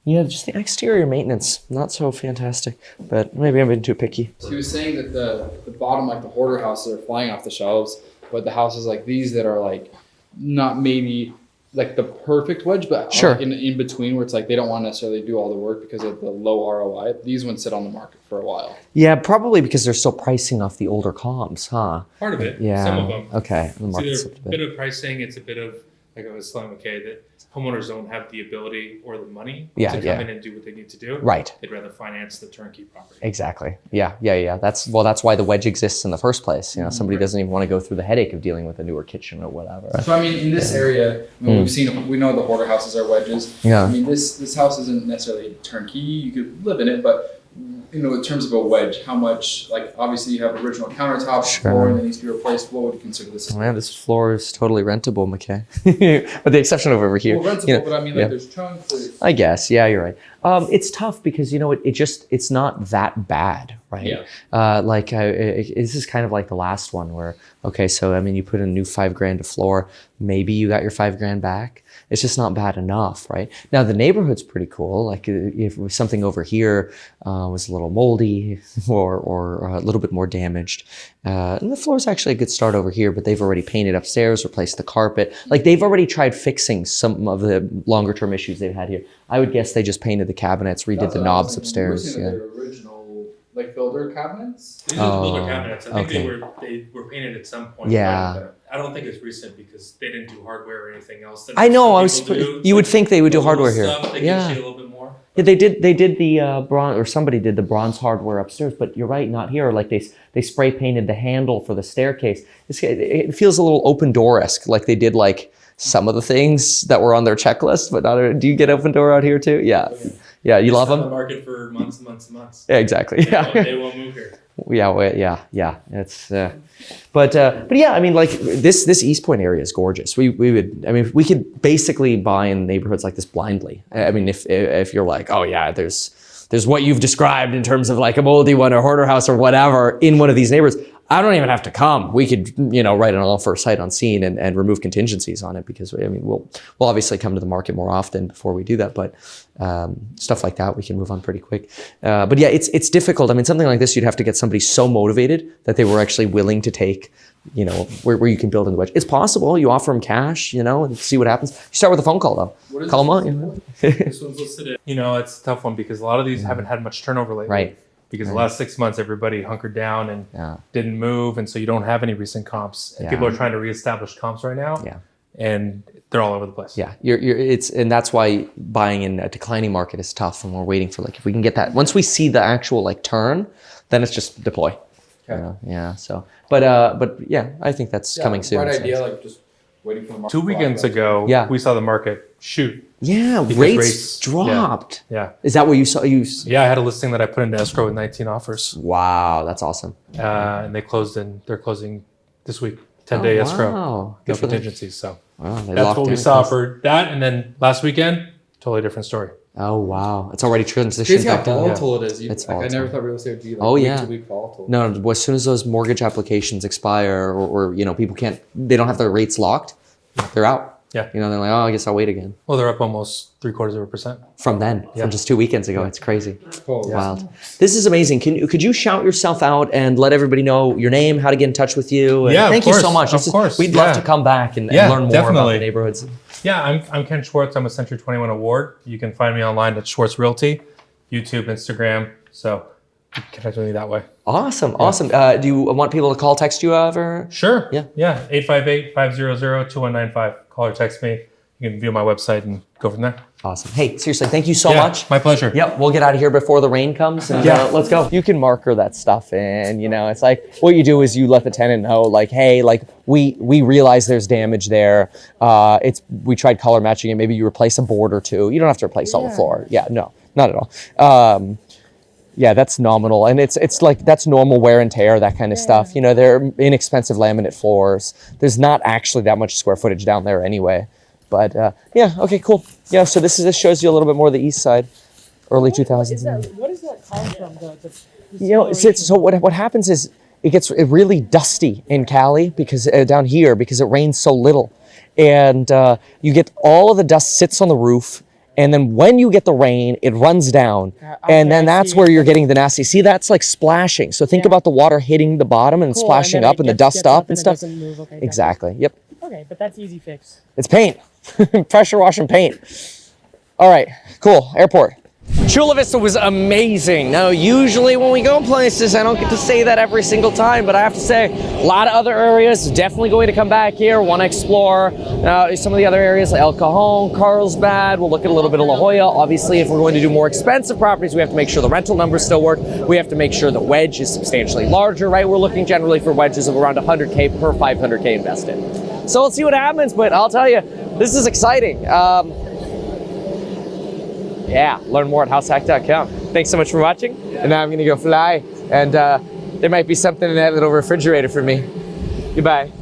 Yeah, just the exterior maintenance, not so fantastic, but maybe I'm being too picky. So he was saying that the bottom, like the hoarder houses, are flying off the shelves, but the houses like these that are like not maybe like the perfect wedge, but like in between where it's like they don't want to necessarily do all the work because of the low ROI. These ones sit on the market for a while. Yeah, probably because they're still pricing off the older comps, huh? Part of it. Yeah. Some of them. Okay. It's either a bit of pricing. It's a bit of, like I was telling McKay, that homeowners don't have the ability or the money to come in and do what they need to do. Right. They'd rather finance the turnkey property. Exactly. Yeah. That's why the wedge exists in the first place. You know, somebody doesn't even want to go through the headache of dealing with a newer kitchen or whatever. So in this area, we know the hoarder houses are wedges. Yeah. This house isn't necessarily turnkey. You could live in it, but in terms of a wedge, how much, like obviously you have original countertops, floor that needs to be replaced. What would you consider this? Man, this floor is totally rentable, McKay. With the exception of over here. Well, rentable, but there's chunks. I guess, yeah, you're right. It's tough because, it's not that bad, right? Yeah. This is kind of like the last one where, you put in a new $5,000 to floor, maybe you got your $5,000 back. It's just not bad enough, right? Now the neighborhood's pretty cool. Like if something over here was a little moldy or a little bit more damaged, and the floor's actually a good start over here, but they've already painted upstairs, replaced the carpet. Like they've already tried fixing some of the longer term issues they've had here. I would guess they just painted the cabinets, redid the knobs upstairs. Their original like builder cabinets. These are the builder cabinets. I think okay. they were painted at some point. Yeah. But I don't think it's recent because they didn't do hardware or anything else. I know. Some people do. You would think they would do The little hardware here. stuff, they Yeah. can shade a little bit more. Yeah, they did the bronze, or somebody did the bronze hardware upstairs, but you're right, not here. Like they spray painted the handle for the staircase. It feels a little open door-esque, like they did like some of the things that were on their checklist, but not. Do you get open door out here too? Yeah, yeah, you love them. On the market for months and months and months. Yeah, exactly. Yeah, They won't move here. Yeah. It's, but yeah, I mean, like this East Point area is gorgeous. We could basically buy in neighborhoods like this blindly. I mean, if you're like, oh yeah, there's what you've described in terms of like a moldy one or hoarder house or whatever in one of these neighborhoods. I don't even have to come. We could, write an offer sight unseen and remove contingencies on it because we'll obviously come to the market more often before we do that. But stuff like that, we can move on pretty quick. But yeah, it's difficult. I mean, something like this, you'd have to get somebody so motivated that they were actually willing to take, where you can build in the wedge. It's possible. You offer them cash, and see what happens. You start with a phone call though. Call them on. This one's listed at, it's a tough one because a lot of these haven't had much turnover lately. Right. Because the last 6 months, everybody hunkered down and didn't move. And so you don't have any recent comps. And people are trying to reestablish comps right now. Yeah. And they're all over the place. Yeah. And that's why buying in a declining market is tough. And we're waiting for if we can get that, once we see the actual turn, then it's just deploy. Okay. Yeah. So, but yeah, I think that's coming soon. Right idea, just waiting for the market. 2 weekends ago, we saw the market shoot. Yeah, rates dropped. Yeah. Is that what you saw? Yeah, I had a listing that I put into escrow with 19 offers. Wow, that's awesome. And they're closing this week, 10-day escrow. Wow. No contingencies. So that's what we saw for that. And then last weekend, totally different story. Oh, wow. It's already transitioned. Crazy how volatile it is. It's volatile. I never thought real estate would be week-to-week volatile. No, as soon as those mortgage applications expire or people they don't have their rates locked, they're out. Yeah. They're like, oh, I guess I'll wait again. Well, they're up almost 0.75%. From then, from just 2 weekends ago. It's crazy. Oh, wild. This is amazing. Could you shout yourself out and let everybody know your name, how to get in touch with you? And thank you so much. Of course. We'd love to come back and learn more about the neighborhoods. Yeah, I'm Ken Schwartz. I'm a Century 21 Award. You can find me online at Schwartz Realty, YouTube, Instagram. So you can connect with me that way. Awesome. Do you want people to call, text you ever? Sure. Yeah. 858-500-2195. Call or text me. You can view my website and go from there. Awesome. Hey, seriously, thank you so much. My pleasure. Yep, we'll get out of here before the rain comes and let's go. You can marker that stuff in, it's like what you do is you let the tenant know like, hey, like we realize there's damage there. We tried color matching it. Maybe you replace a board or two. You don't have to replace all the floor. Yeah, no, not at all. Yeah, that's nominal. And it's like, that's normal wear and tear, that kind of stuff. They're inexpensive laminate floors. There's not actually that much square footage down there anyway. But okay, cool. Yeah, so this shows you a little bit more of the east side, early 2000s. What is that come from? So what happens is it gets really dusty in Cali because down here because it rains so little. And you get all of the dust sits on the roof. And then when you get the rain, it runs down. And then that's where you're getting the nasty. See, that's like splashing. So think about the water hitting the bottom and splashing up and the dust up and stuff. Exactly. Yep. Okay, but that's easy fix. It's paint. Pressure wash and paint. All right, cool. Airport. Chula Vista was amazing. Now, usually when we go places, I don't get to say that every single time, but I have to say, a lot of other areas, definitely going to come back here, want to explore some of the other areas like El Cajon, Carlsbad. We'll look at a little bit of La Jolla. Obviously, if we're going to do more expensive properties, we have to make sure the rental numbers still work. We have to make sure the wedge is substantially larger, right? We're looking generally for wedges of around 100K per 500K invested. So let's see what happens, but I'll tell you, this is exciting. Learn more at househack.com. Thanks so much for watching. And now I'm going to go fly. And there might be something in that little refrigerator for me. Goodbye.